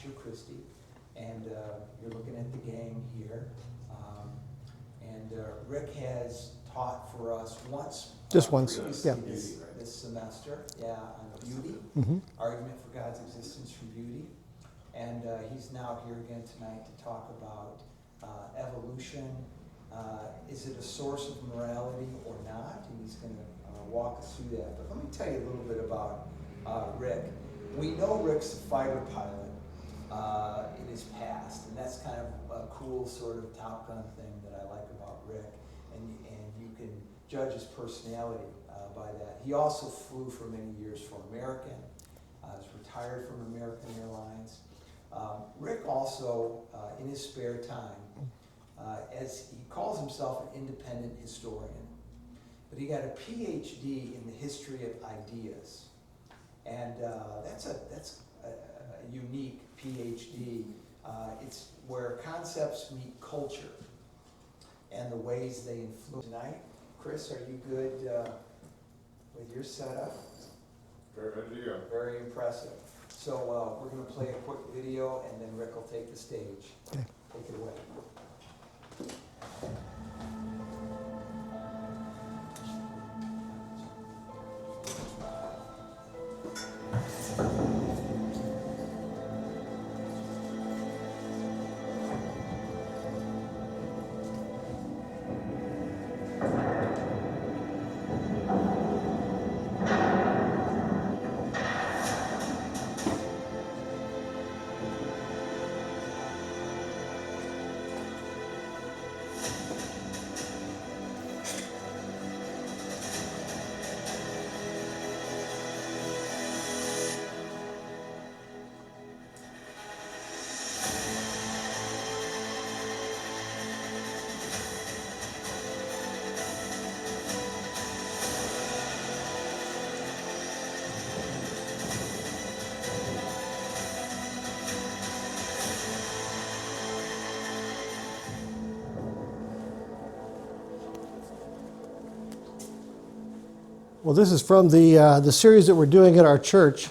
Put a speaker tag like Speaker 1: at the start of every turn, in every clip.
Speaker 1: pastor, Christi, and you're looking at the gang here. Rick has taught for us once.
Speaker 2: Just once, yeah.
Speaker 1: This semester, on beauty, argument for God's existence from beauty. And he's now here again tonight to talk about evolution. Is it a source of morality or not? And he's going to walk us through that. But let me tell you a little bit about Rick. We know Rick's a fighter pilot in his past, and that's kind of a cool sort of Top Gun thing that I like about Rick. And you can judge his personality by that. He also flew for many years for American. He's retired from American Airlines. Rick also, in his spare time, as he calls himself an independent historian, but he got a PhD in the history of ideas, and that's a unique PhD. It's where concepts meet culture and the ways they influence. Tonight, Chris, are you good with your setup?
Speaker 3: Very ready to go.
Speaker 1: Very impressive. So we're going to play a quick video, and then Rick will take the stage.
Speaker 2: Okay.
Speaker 1: Take it away.
Speaker 2: Well, this is from the series that we're doing at our church,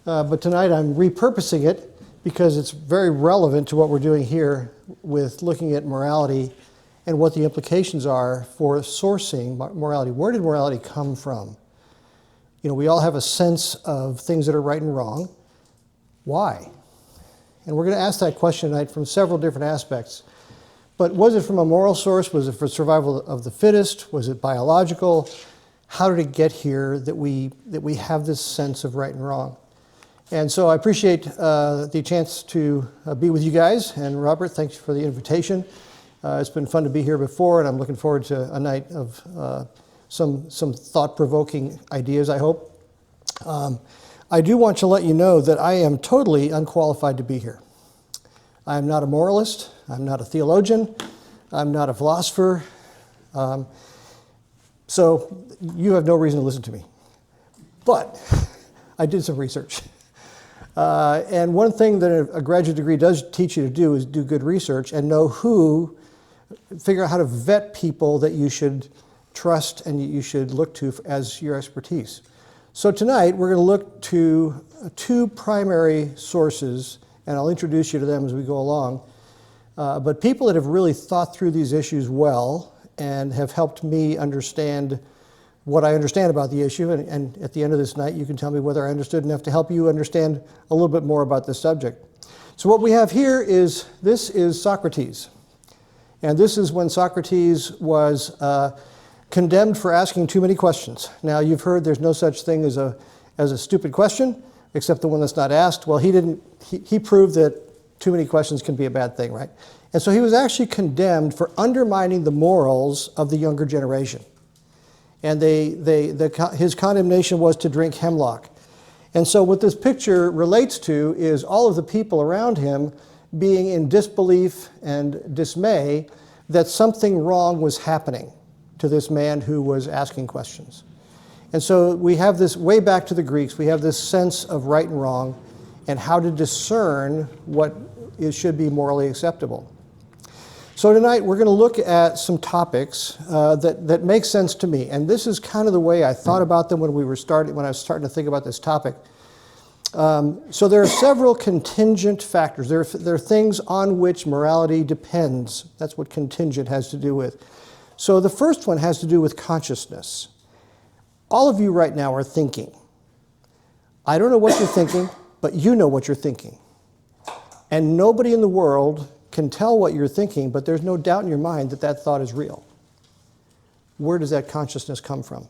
Speaker 2: but tonight I'm repurposing it because it's very relevant to what we're doing here with looking at morality and what the implications are for sourcing morality. Where did morality come from? You know, we all have a sense of things that are right and wrong. Why? And we're going to ask that question tonight from several different aspects. But was it from a moral source? Was it for survival of the fittest? Was it biological? How did it get here that we have this sense of right and wrong? And so I appreciate the chance to be with you guys. And Robert, thanks for the invitation. It's been fun to be here before, and I'm looking forward to a night of some thought-provoking ideas, I hope. I do want to let you know that I am totally unqualified to be here. I am not a moralist. I'm not a theologian. I'm not a philosopher. So you have no reason to listen to me. But I did some research. And one thing that a graduate degree does teach you to do is do good research and know figure out how to vet people that you should trust and you should look to as your expertise. So tonight we're going to look to two primary sources, and I'll introduce you to them as we go along. But people that have really thought through these issues well and have helped me understand what I understand about the issue. And at the end of this night, you can tell me whether I understood enough to help you understand a little bit more about this subject. So what we have here is Socrates. And this is when Socrates was condemned for asking too many questions. Now, you've heard there's no such thing as a stupid question, except the one that's not asked. Well, he proved that too many questions can be a bad thing, right? And so he was actually condemned for undermining the morals of the younger generation. And his condemnation was to drink hemlock. And so what this picture relates to is all of the people around him being in disbelief and dismay that something wrong was happening to this man who was asking questions. And so we have this, way back to the Greeks, we have this sense of right and wrong and how to discern what should be morally acceptable. So tonight we're going to look at some topics that make sense to me, and this is kind of the way I thought about them when I was starting to think about this topic. So there are several contingent factors. There are things on which morality depends. That's what contingent has to do with. So the first one has to do with consciousness. All of you right now are thinking. I don't know what you're thinking, but you know what you're thinking. And nobody in the world can tell what you're thinking, but there's no doubt in your mind that that thought is real. Where does that consciousness come from?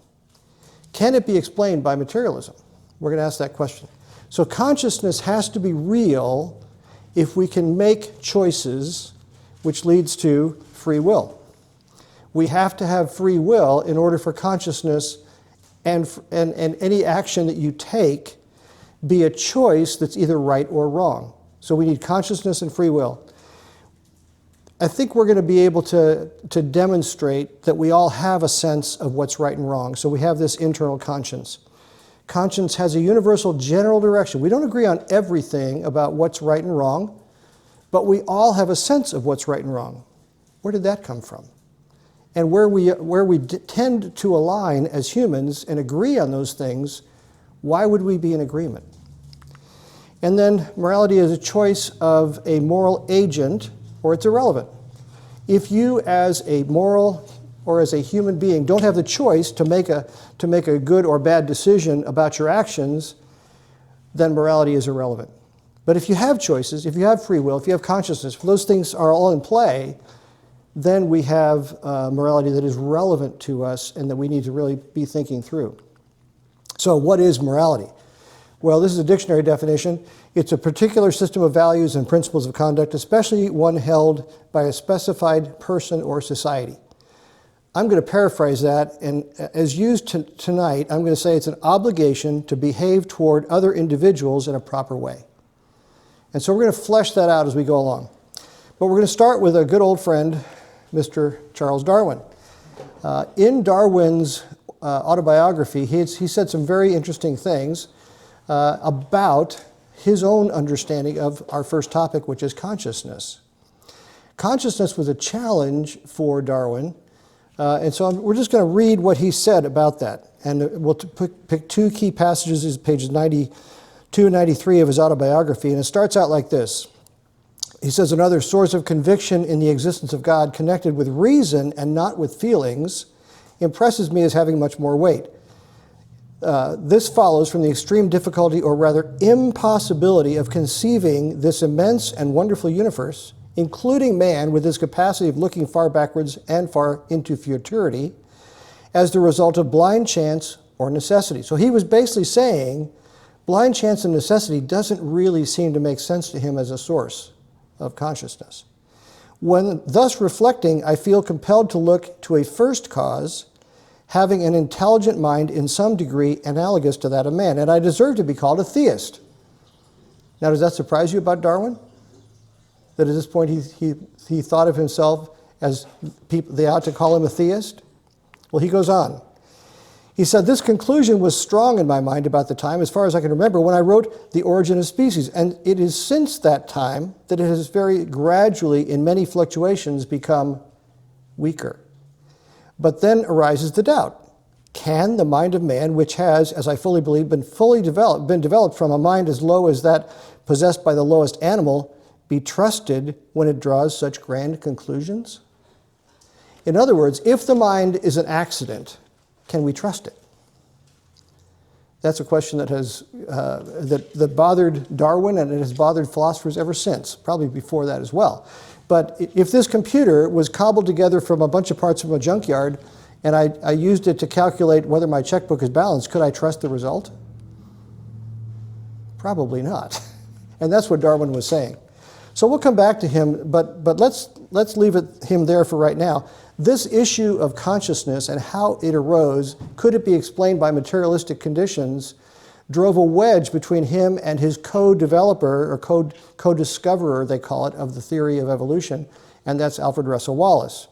Speaker 2: Can it be explained by materialism? We're going to ask that question. So consciousness has to be real if we can make choices, which leads to free will. We have to have free will in order for consciousness and any action that you take be a choice that's either right or wrong. So we need consciousness and free will. I think we're going to be able to demonstrate that we all have a sense of what's right and wrong. So we have this internal conscience. Conscience has a universal general direction. We don't agree on everything about what's right and wrong, but we all have a sense of what's right and wrong. Where did that come from? And where we tend to align as humans and agree on those things, why would we be in agreement? And then morality is a choice of a moral agent, or it's irrelevant. If you as a moral or as a human being don't have the choice to make a good or bad decision about your actions, then morality is irrelevant. But if you have choices, if you have free will, if you have consciousness, if those things are all in play, then we have morality that is relevant to us and that we need to really be thinking through. So what is morality? Well, this is a dictionary definition. It's a particular system of values and principles of conduct, especially one held by a specified person or society. I'm going to paraphrase that, and as used tonight, I'm going to say it's an obligation to behave toward other individuals in a proper way. And so we're going to flesh that out as we go along. But we're going to start with a good old friend, Mr. Charles Darwin. In Darwin's autobiography, he said some very interesting things about his own understanding of our first topic, which is consciousness. Consciousness was a challenge for Darwin, and so we're just going to read what he said about that. And we'll pick two key passages, pages 92 and 93 of his autobiography, and it starts out like this. He says, another source of conviction in the existence of God connected with reason and not with feelings impresses me as having much more weight. This follows from the extreme difficulty, or rather impossibility, of conceiving this immense and wonderful universe, including man with his capacity of looking far backwards and far into futurity, as the result of blind chance or necessity. So he was basically saying blind chance and necessity doesn't really seem to make sense to him as a source of consciousness. When thus reflecting, I feel compelled to look to a first cause, having an intelligent mind in some degree analogous to that of man, and I deserve to be called a theist. Now, does that surprise you about Darwin? That at this point he thought of himself as they ought to call him a theist? Well, he goes on. He said, this conclusion was strong in my mind about the time, as far as I can remember, when I wrote The Origin of Species. And it is since that time that it has very gradually, in many fluctuations, become weaker. But then arises the doubt. Can the mind of man, which has, as I fully believe, been developed from a mind as low as that possessed by the lowest animal, be trusted when it draws such grand conclusions? In other words, if the mind is an accident, can we trust it? That's a question that has that bothered Darwin, and it has bothered philosophers ever since, probably before that as well. But if this computer was cobbled together from a bunch of parts from a junkyard, and I used it to calculate whether my checkbook is balanced, could I trust the result? Probably not. And that's what Darwin was saying. So we'll come back to him, but let's leave him there for right now. This issue of consciousness and how it arose, could it be explained by materialistic conditions, drove a wedge between him and his co-developer, or co-discoverer, they call it, of the theory of evolution, and that's Alfred Russel Wallace.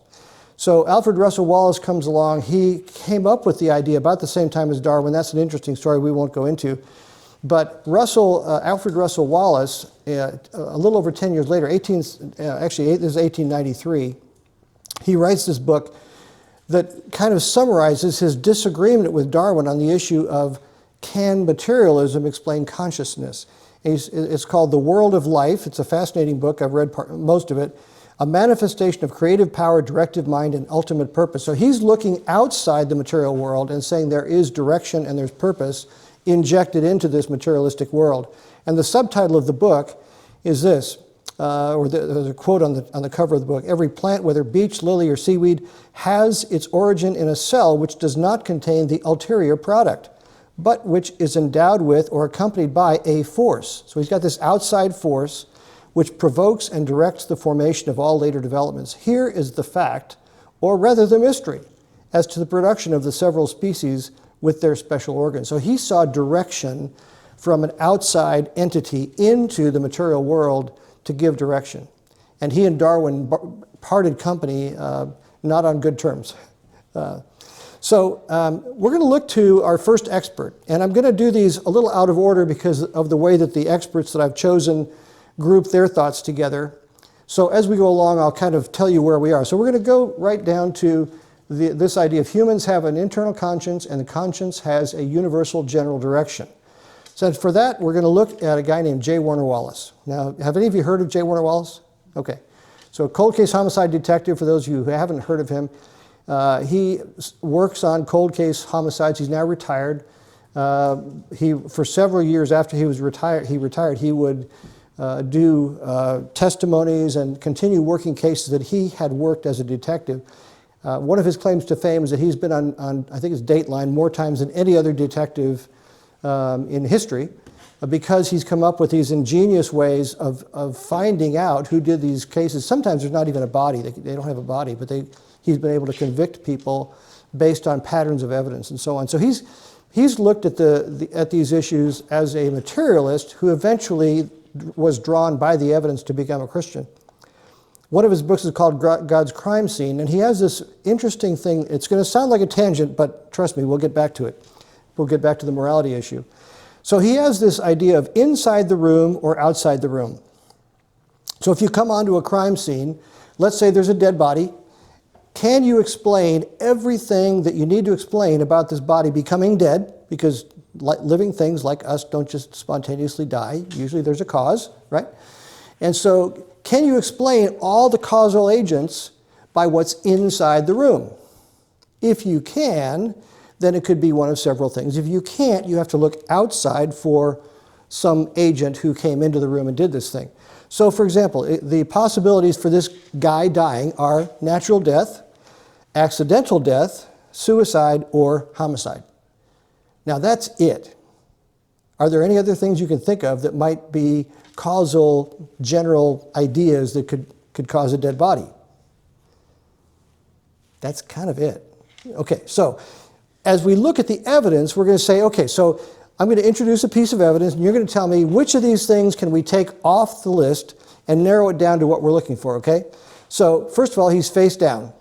Speaker 2: So Alfred Russel Wallace comes along. He came up with the idea about the same time as Darwin. That's an interesting story we won't go into. But Alfred Russel Wallace, a little over 10 years later, this is 1893, he writes this book that kind of summarizes his disagreement with Darwin on the issue of Can Materialism Explain Consciousness? It's called The World of Life. It's a fascinating book. I've read most of it. A manifestation of creative power, directive mind, and ultimate purpose. So he's looking outside the material world and saying there is direction and there's purpose injected into this materialistic world. And the subtitle of the book is this, there's a quote on the cover of the book: every plant, whether beech, lily, or seaweed, has its origin in a cell which does not contain the ulterior product, but which is endowed with or accompanied by a force. So he's got this outside force which provokes and directs the formation of all later developments. Here is the fact, or rather the mystery, as to the production of the several species with their special organs. So he saw direction from an outside entity into the material world to give direction. And he and Darwin parted company not on good terms. So we're going to look to our first expert. And I'm going to do these a little out of order because of the way that the experts that I've chosen group their thoughts together. So as we go along, I'll kind of tell you where we are. So we're going to go right down to this idea of humans have an internal conscience, and the conscience has a universal general direction. So for that, we're going to look at a guy named J. Warner Wallace. Now, have any of you heard of J. Warner Wallace? Okay. So cold case homicide detective, for those of you who haven't heard of him. He works on cold case homicides. He's now retired. For several years after he retired, he would do testimonies and continue working cases that he had worked as a detective. One of his claims to fame is that he's been on I think it's Dateline more times than any other detective in history, because he's come up with these ingenious ways of finding out who did these cases. Sometimes there's not even a body. They don't have a body, but he's been able to convict people based on patterns of evidence and so on. So he's looked at these issues as a materialist who eventually was drawn by the evidence to become a Christian. One of his books is called God's Crime Scene, and he has this interesting thing. It's going to sound like a tangent, but trust me, we'll get back to it. We'll get back to the morality issue. So he has this idea of inside the room or outside the room. So if you come onto a crime scene, let's say there's a dead body, can you explain everything that you need to explain about this body becoming dead? Because living things like us don't just spontaneously die. Usually there's a cause, right? And so can you explain all the causal agents by what's inside the room? If you can, then it could be one of several things. If you can't, you have to look outside for some agent who came into the room and did this thing. So for example, the possibilities for this guy dying are natural death, accidental death, suicide, or homicide. Now that's it. Are there any other things you can think of that might be causal general ideas that could cause a dead body? That's kind of it. Okay, so as we look at the evidence, we're going to say, okay, so I'm going to introduce a piece of evidence, and you're going to tell me which of these things can we take off the list and narrow it down to what we're looking for, okay? So first of all, he's face down.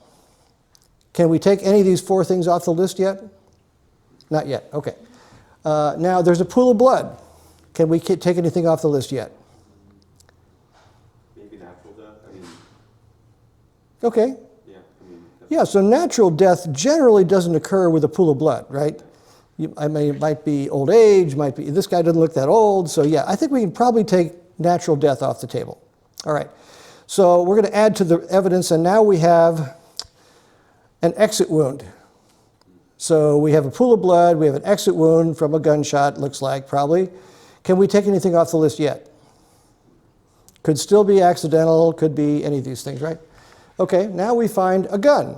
Speaker 2: Can we take any of these four things off the list yet? Not yet, okay. Now, there's a pool of blood. Can we take anything off the list yet?
Speaker 4: Maybe natural death.
Speaker 2: Okay.
Speaker 4: Yeah.
Speaker 2: Yeah, so natural death generally doesn't occur with a pool of blood, right? It might be old age, might be, this guy doesn't look that old, so yeah, I think we can probably take natural death off the table. All right, so we're going to add to the evidence, and now we have an exit wound. So we have a pool of blood, we have an exit wound from a gunshot, looks like, probably. Can we take anything off the list yet? Could still be accidental, could be any of these things, right? Okay, now we find a gun.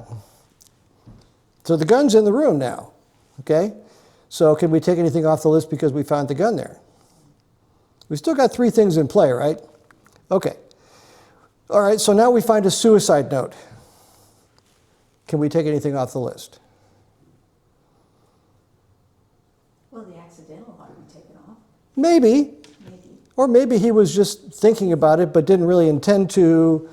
Speaker 2: So the gun's in the room now, okay? So can we take anything off the list because we found the gun there? We've still got three things in play, right? Okay. All right, so now we find a suicide note. Can we take anything off the list?
Speaker 5: Well, the accidental ought to be taken off.
Speaker 2: Maybe. Or maybe he was just thinking about it but didn't really intend to.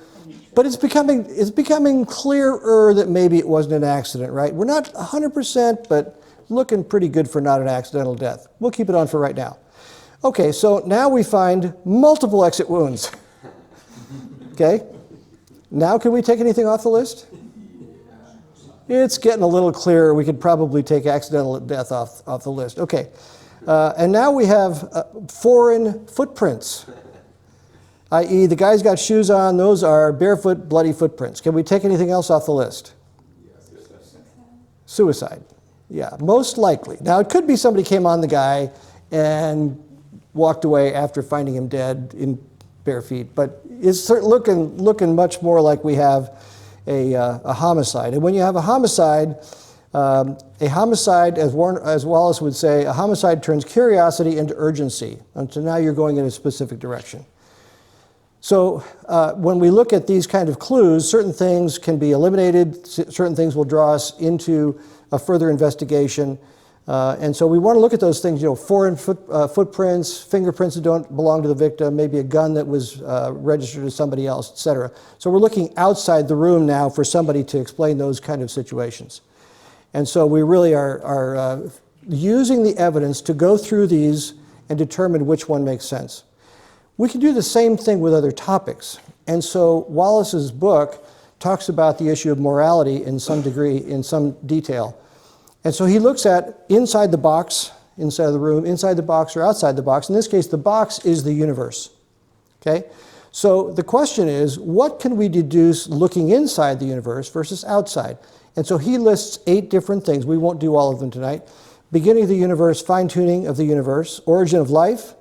Speaker 2: But it's becoming clearer that maybe it wasn't an accident, right? We're not 100%, but looking pretty good for not an accidental death. We'll keep it on for right now. Okay, so now we find multiple exit wounds. Okay? Now can we take anything off the list? It's getting a little clearer. We could probably take accidental death off the list. Okay. And now we have foreign footprints, i.e. the guy's got shoes on, those are barefoot, bloody footprints. Can we take anything else off the list? Suicide. Yeah, most likely. Now, it could be somebody came on the guy and walked away after finding him dead in bare feet, but it's looking much more like we have a homicide. And when you have a homicide, as Wallace would say, a homicide turns curiosity into urgency. And so now you're going in a specific direction. So when we look at these kind of clues, certain things can be eliminated, certain things will draw us into a further investigation. And so we want to look at those things, foreign footprints, fingerprints that don't belong to the victim, maybe a gun that was registered to somebody else, et cetera. So we're looking outside the room now for somebody to explain those kind of situations. And so we really are using the evidence to go through these and determine which one makes sense. We can do the same thing with other topics. And so Wallace's book talks about the issue of morality in some degree, in some detail. And so he looks at inside the box, inside of the room, inside the box or outside the box. In this case, the box is the universe. Okay? So the question is, what can we deduce looking inside the universe versus outside? And so he lists 8 different things. We won't do all of them tonight. Beginning of the universe, fine-tuning of the universe, origin of life,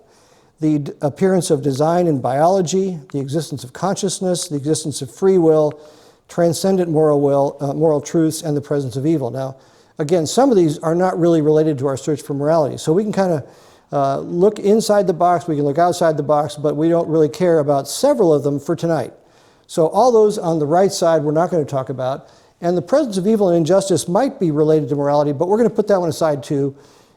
Speaker 2: the appearance of design in biology, the existence of consciousness, the existence of free will, transcendent moral truths, and the presence of evil. Now, again, some of these are not really related to our search for morality. So we can kind of look inside the box, we can look outside the box, but we don't really care about several of them for tonight. So all those on the right side we're not going to talk about. And the presence of evil and injustice might be related to morality, but we're going to put that one aside too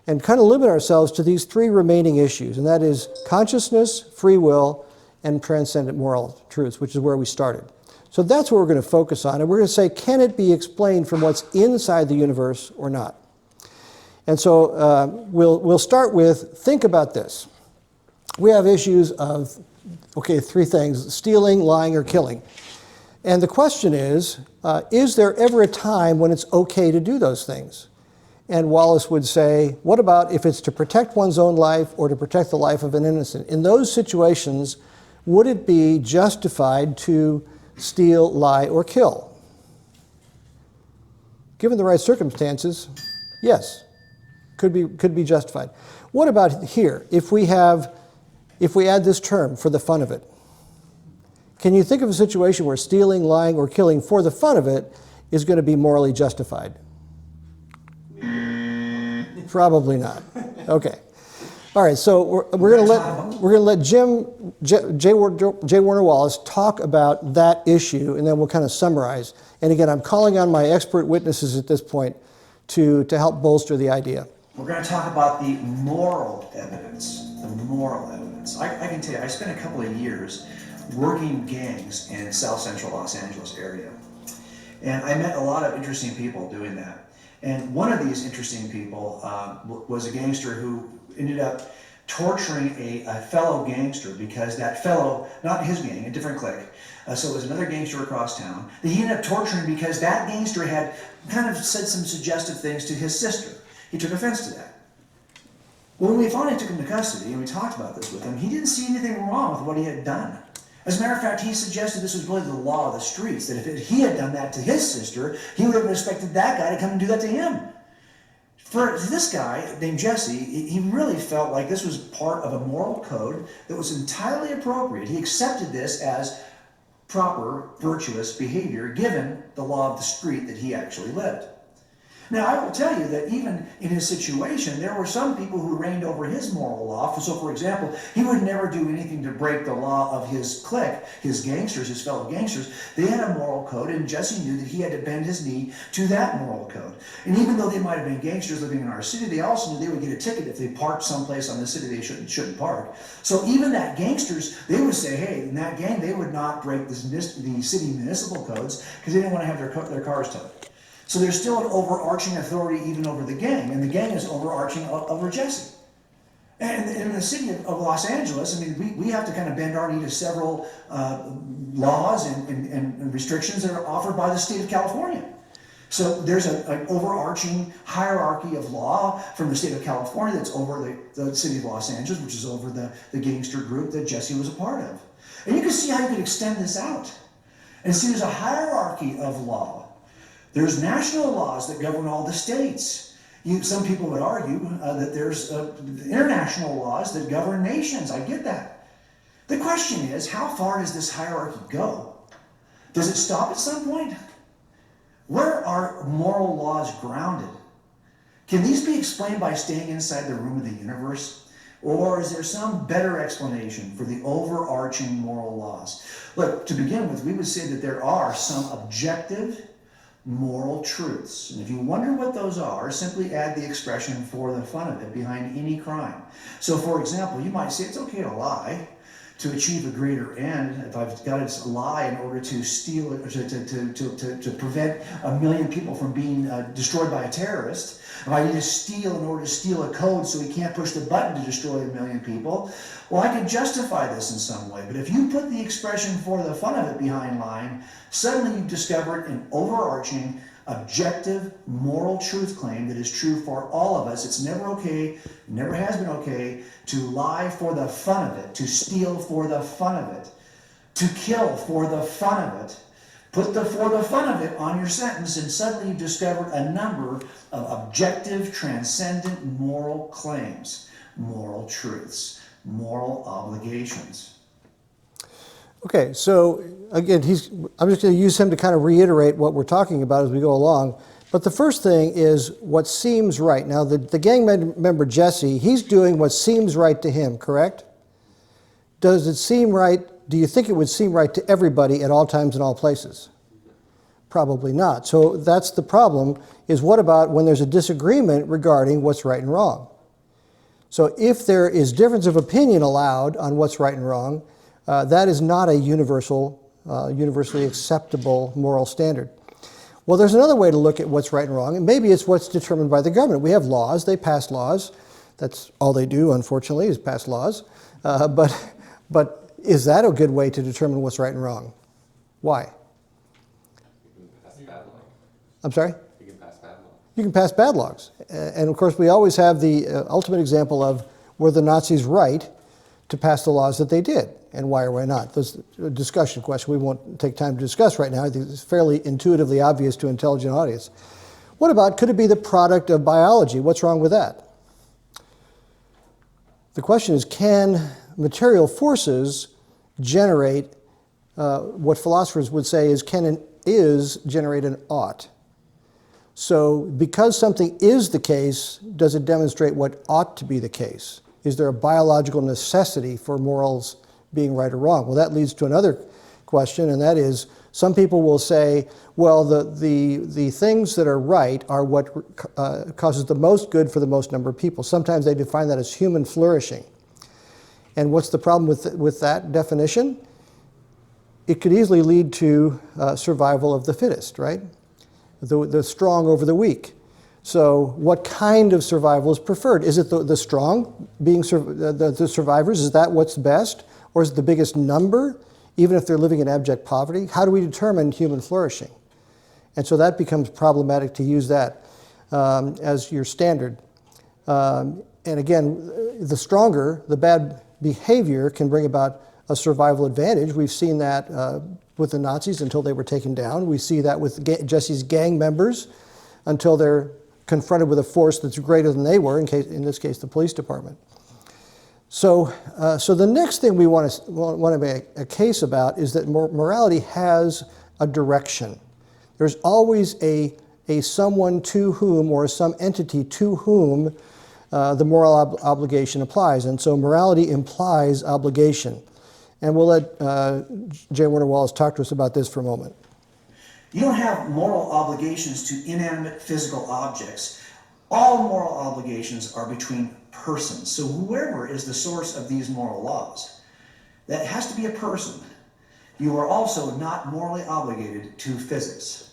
Speaker 2: and kind of limit ourselves to these 3 remaining issues, and that is consciousness, free will, and transcendent moral truths, which is where we started. So that's what we're going to focus on, and we're going to say, can it be explained from what's inside the universe or not? And so we'll start with, think about this. We have issues of, 3 things, stealing, lying, or killing. And the question is there ever a time when it's okay to do those things? And Wallace would say, what about if it's to protect one's own life or to protect the life of an innocent? In those situations, would it be justified to steal, lie, or kill? Given the right circumstances, yes, could be justified. What about here? If we add this term, for the fun of it, can you think of a situation where stealing, lying, or killing for the fun of it is going to be morally justified? Probably not. Okay. All right. So we're going to let J. Warner Wallace talk about that issue, and then we'll kind of summarize. And again, I'm calling on my expert witnesses at this point to help bolster the idea.
Speaker 4: We're going to talk about the moral evidence. The moral evidence. I can tell you, I spent a couple of years working gangs in South Central Los Angeles area, and I met a lot of interesting people doing that. And one of these interesting people was a gangster who ended up torturing a fellow gangster because that fellow, not his gang, a different clique, so it was another gangster across town, that he ended up torturing because that gangster had kind of said some suggestive things to his sister. He took offense to that. Well, when we finally took him to custody and we talked about this with him, he didn't see anything wrong with what he had done. As a matter of fact, he suggested this was really the law of the streets, that if he had done that to his sister, he would have expected that guy to come and do that to him. For this guy named Jesse, he really felt like this was part of a moral code that was entirely appropriate. He accepted this as proper, virtuous behavior given the law of the street that he actually lived. Now, I will tell you that even in his situation, there were some people who reigned over his moral law. So, for example, he would never do anything to break the law of his clique, his gangsters, his fellow gangsters. They had a moral code, and Jesse knew that he had to bend his knee to that moral code. And even though they might have been gangsters living in our city, they also knew they would get a ticket if they parked someplace on the city they shouldn't park. So even that gangsters, they would say, hey, in that gang, they would not break the city municipal codes because they didn't want to have their cars towed. So there's still an overarching authority even over the gang, and the gang is overarching over Jesse. And in the city of Los Angeles, I mean, we have to kind of bend our knee to several laws and restrictions that are offered by the state of California. So there's an overarching hierarchy of law from the state of California that's over the city of Los Angeles, which is over the gangster group that Jesse was a part of. And you can see how you could extend this out. And see, there's a hierarchy of law. There's national laws that govern all the states. Some people would argue that there's international laws that govern nations. I get that. The question is, how far does this hierarchy go? Does it stop at some point? Where are moral laws grounded? Can these be explained by staying inside the room of the universe? Or is there some better explanation for the overarching moral laws? Look, to begin with, we would say that there are some objective moral truths. And if you wonder what those are, simply add the expression "for the fun of it" behind any crime. So, for example, you might say it's okay to lie to achieve a greater end. If I've got to lie in order to steal, to prevent 1 million people from being destroyed by a terrorist, if I need to steal in order to steal a code so he can't push the button to destroy 1 million people, well, I can justify this in some way. But if you put the expression "for the fun of it" behind lying, suddenly you've discovered an overarching, objective, moral truth claim that is true for all of us. It's never okay, never has been okay, to lie for the fun of it, to steal for the fun of it, to kill for the fun of it. Put the "for the fun of it" on your sentence, and suddenly you've discovered a number of objective, transcendent moral claims, moral truths, moral obligations.
Speaker 2: Okay, so again, I'm just going to use him to kind of reiterate what we're talking about as we go along. But the first thing is what seems right. Now, the gang member Jesse, he's doing what seems right to him, correct? Does it seem right? Do you think it would seem right to everybody at all times and all places? Probably not. So that's the problem, is what about when there's a disagreement regarding what's right and wrong? So if there is difference of opinion allowed on what's right and wrong, that is not a universally acceptable moral standard. Well, there's another way to look at what's right and wrong, and maybe it's what's determined by the government. We have laws. They pass laws. That's all they do, unfortunately, is pass laws. But is that a good way to determine what's right and wrong? Why?
Speaker 3: You can pass bad law.
Speaker 2: I'm sorry?
Speaker 3: You can pass bad law.
Speaker 2: You can pass bad laws. And of course, we always have the ultimate example of were the Nazis right to pass the laws that they did, and why or why not? That's a discussion question we won't take time to discuss right now. I think it's fairly intuitively obvious to an intelligent audience. What about, could it be the product of biology? What's wrong with that? The question is, can material forces generate what philosophers would say is generate an ought? So because something is the case, does it demonstrate what ought to be the case? Is there a biological necessity for morals being right or wrong? Well, that leads to another question, and that is, some people will say, well, the things that are right are what causes the most good for the most number of people. Sometimes they define that as human flourishing. And what's the problem with that definition? It could easily lead to survival of the fittest, right? The strong over the weak. So what kind of survival is preferred? Is it the strong being the survivors? Is that what's best? Or is it the biggest number, even if they're living in abject poverty? How do we determine human flourishing? And so that becomes problematic to use that as your standard. And again, the stronger, the bad behavior can bring about a survival advantage. We've seen that with the Nazis until they were taken down. We see that with Jesse's gang members until they're confronted with a force that's greater than they were, in this case, the police department. So the next thing we want to make a case about is that morality has a direction. There's always a someone to whom, or some entity to whom the moral obligation applies. And so morality implies obligation. And we'll let J. Warner Wallace talk to us about this for a moment.
Speaker 4: You don't have moral obligations to inanimate physical objects. All moral obligations are between persons. So whoever is the source of these moral laws, that has to be a person. You are also not morally obligated to physics.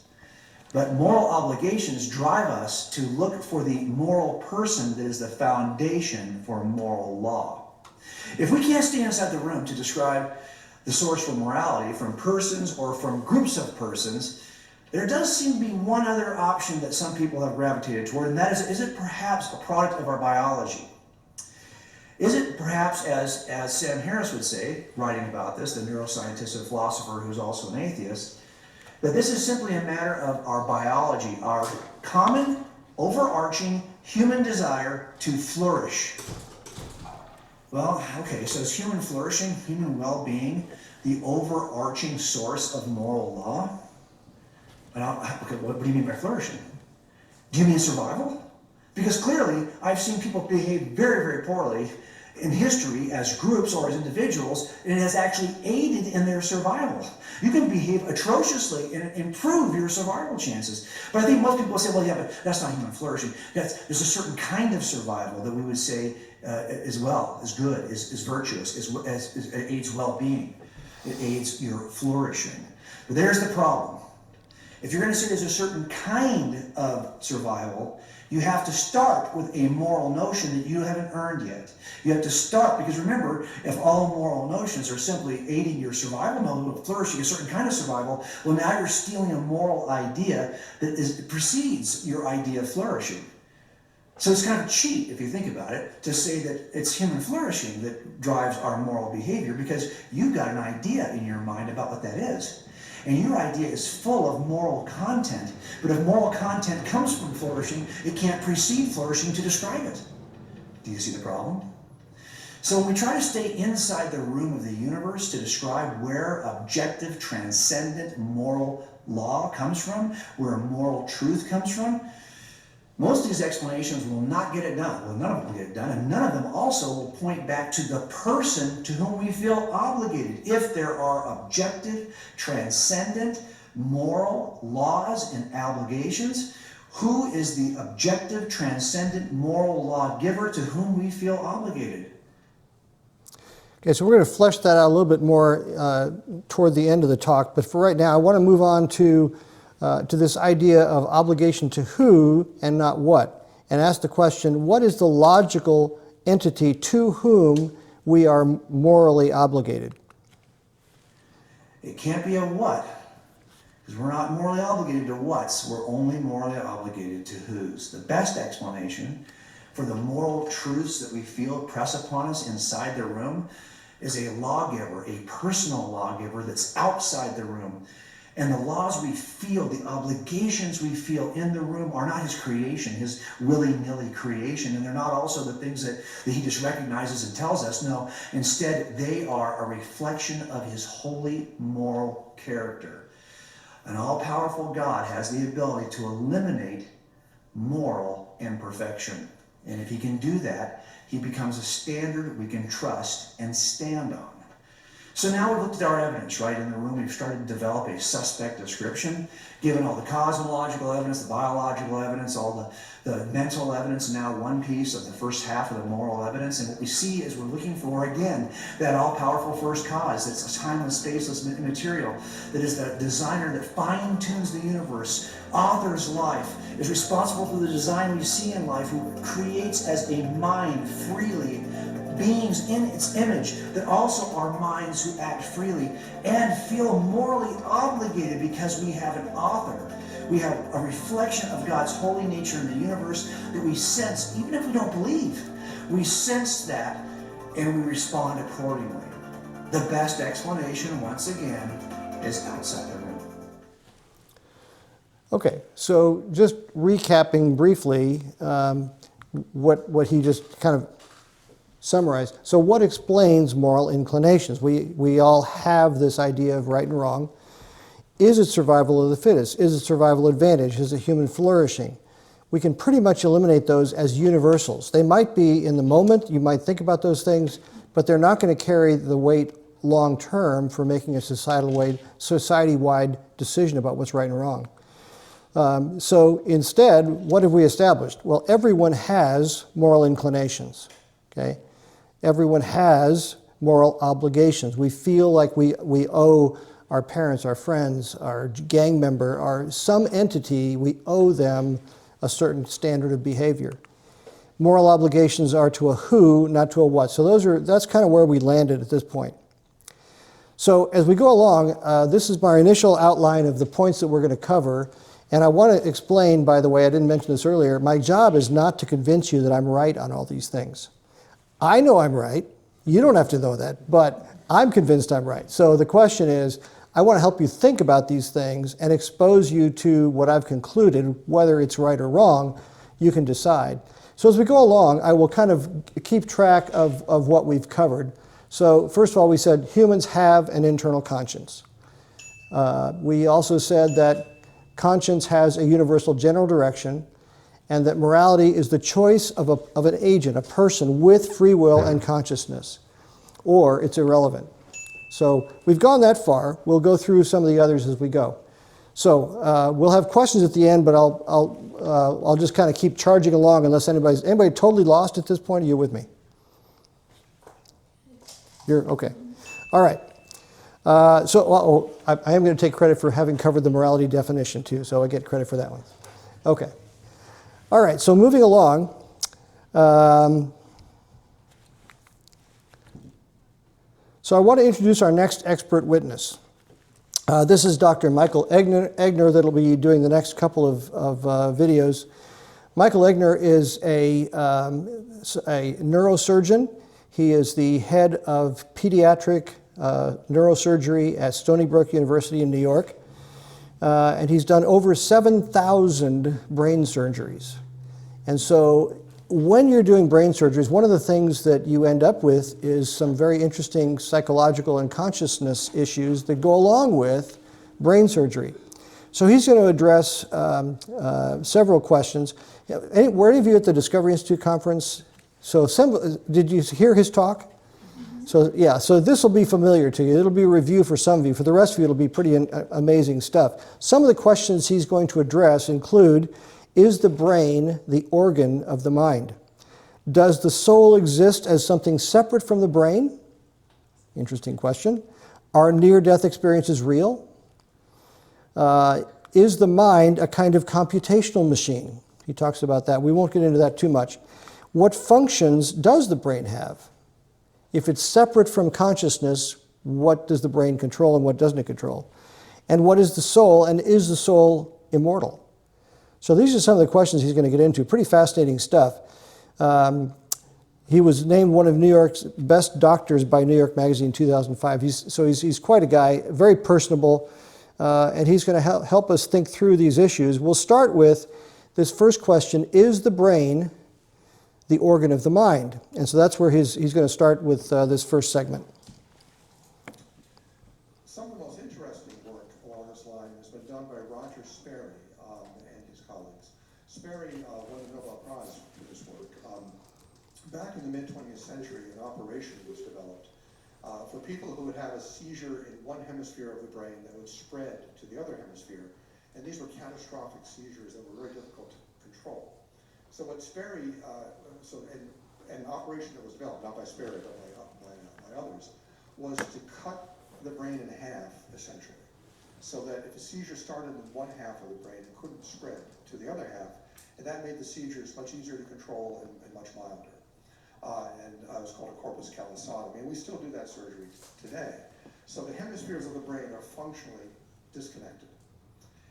Speaker 4: But moral obligations drive us to look for the moral person that is the foundation for moral law. If we can't stay inside the room to describe the source for morality from persons or from groups of persons, There does seem to be one other option that some people have gravitated toward, and that is it perhaps a product of our biology? Is it perhaps, as Sam Harris would say, writing about this, the neuroscientist and philosopher who's also an atheist, that this is simply a matter of our biology, our common, overarching human desire to flourish? Well, okay, so is human flourishing, human well-being, the overarching source of moral law? Okay, what do you mean by flourishing? Do you mean survival? Because clearly, I've seen people behave very, very poorly in history as groups or as individuals, and it has actually aided in their survival. You can behave atrociously and improve your survival chances. But I think most people will say, well, yeah, but that's not human flourishing. There's a certain kind of survival that we would say is well, is good, is virtuous, is aids well-being. It aids your flourishing. But there's the problem. If you're going to say there's a certain kind of survival, you have to start with a moral notion that you haven't earned yet. You have to start, because remember, if all moral notions are simply aiding your survival mode of flourishing, a certain kind of survival, well, now you're stealing a moral idea that precedes your idea of flourishing. So it's kind of cheap, if you think about it, to say that it's human flourishing that drives our moral behavior, because you've got an idea in your mind about what that is. And your idea is full of moral content, but if moral content comes from flourishing, it can't precede flourishing to describe it. Do you see the problem? So when we try to stay inside the room of the universe to describe where objective, transcendent moral law comes from, where moral truth comes from, most of these explanations will not get it done. Well, none of them will get it done, and none of them also will point back to the person to whom we feel obligated. If there are objective, transcendent, moral laws and obligations, who is the objective, transcendent, moral lawgiver to whom we feel obligated?
Speaker 2: Okay, so we're going to flesh that out a little bit more toward the end of the talk, but for right now, I want to move on to this idea of obligation to who and not what, and ask the question, what is the logical entity to whom we are morally obligated?
Speaker 4: It can't be a what, because we're not morally obligated to what's, we're only morally obligated to who's. The best explanation for the moral truths that we feel press upon us inside the room is a lawgiver, a personal lawgiver that's outside the room. And the laws we feel, the obligations we feel in the room are not his creation, his willy-nilly creation, and they're not also the things that he just recognizes and tells us. No, instead they are a reflection of his holy moral character. An all-powerful God has the ability to eliminate moral imperfection. And if he can do that, he becomes a standard we can trust and stand on. So now we've looked at our evidence, right, in the room. We've started to develop a suspect description, given all the cosmological evidence, the biological evidence, all the mental evidence, and now one piece of the first half of the moral evidence. And what we see is we're looking for, again, that all-powerful first cause that's a timeless, spaceless material, that is the designer that fine-tunes the universe, authors life, is responsible for the design we see in life, who creates as a mind freely beings in its image that also are minds who act freely and feel morally obligated because we have an author. We have a reflection of God's holy nature in the universe that we sense, even if we don't believe. We sense that and we respond accordingly. The best explanation, once again, is outside the room.
Speaker 2: Okay, so just recapping briefly what he just kind of summarized. So what explains moral inclinations? We all have this idea of right and wrong. Is it survival of the fittest? Is it survival advantage? Is it human flourishing? We can pretty much eliminate those as universals. They might be in the moment, you might think about those things, but they're not going to carry the weight long term for making a society-wide decision about what's right and wrong. So instead, what have we established? Well, everyone has moral inclinations. Okay? Everyone has moral obligations. We feel like we owe our parents, our friends, our gang member, some entity, we owe them a certain standard of behavior. Moral obligations are to a who, not to a what. So that's kind of where we landed at this point. So as we go along, this is my initial outline of the points that we're going to cover. And I want to explain, by the way, I didn't mention this earlier, my job is not to convince you that I'm right on all these things. I know I'm right. You don't have to know that, but I'm convinced I'm right. So the question is, I want to help you think about these things and expose you to what I've concluded. Whether it's right or wrong, you can decide. So as we go along, I will kind of keep track of what we've covered. So first of all, we said humans have an internal conscience. We also said that conscience has a universal general direction, and that morality is the choice of an agent, a person with free will and consciousness, or it's irrelevant. So we've gone that far. We'll go through some of the others as we go. So we'll have questions at the end, but I'll just kind of keep charging along unless anybody totally lost at this point. Are you with me? You're okay. All right. I am going to take credit for having covered the morality definition too, so I get credit for that one. Okay. All right, so moving along. So I want to introduce our next expert witness. This is Dr. Michael Egner that will be doing the next couple of videos. Michael Egner is a neurosurgeon. He is the head of pediatric neurosurgery at Stony Brook University in New York. And he's done over 7,000 brain surgeries. And so when you're doing brain surgeries, one of the things that you end up with is some very interesting psychological and consciousness issues that go along with brain surgery. So he's going to address several questions. Were any of you at the Discovery Institute conference? So did you hear his talk? So yeah, so this will be familiar to you. It'll be a review for some of you. For the rest of you, it'll be pretty amazing stuff. Some of the questions he's going to address include, is the brain the organ of the mind? Does the soul exist as something separate from the brain? Interesting question. Are near-death experiences real? Is the mind a kind of computational machine? He talks about that. We won't get into that too much. What functions does the brain have? If it's separate from consciousness, what does the brain control and what doesn't it control? And what is the soul, and is the soul immortal? So these are some of the questions he's going to get into. Pretty fascinating stuff. He was named one of New York's best doctors by New York Magazine in 2005. He's quite a guy, very personable, and he's going to help us think through these issues. We'll start with this first question, is the brain the organ of the mind? And so that's where he's going to start with this first segment.
Speaker 6: Some of the most interesting work along this line has been done by Roger Sperry and his colleagues. Sperry won the Nobel Prize for this work. Back in the mid-20th century, an operation was developed for people who would have a seizure in one hemisphere of the brain that would spread to the other hemisphere. And these were catastrophic seizures that were very difficult to control. So what Sperry, an operation that was developed, not by Sperry, but by others, was to cut the brain in half, essentially, so that if a seizure started in one half of the brain, it couldn't spread to the other half, and that made the seizures much easier to control and much milder. It was called a corpus callosotomy, and we still do that surgery today. So the hemispheres of the brain are functionally disconnected.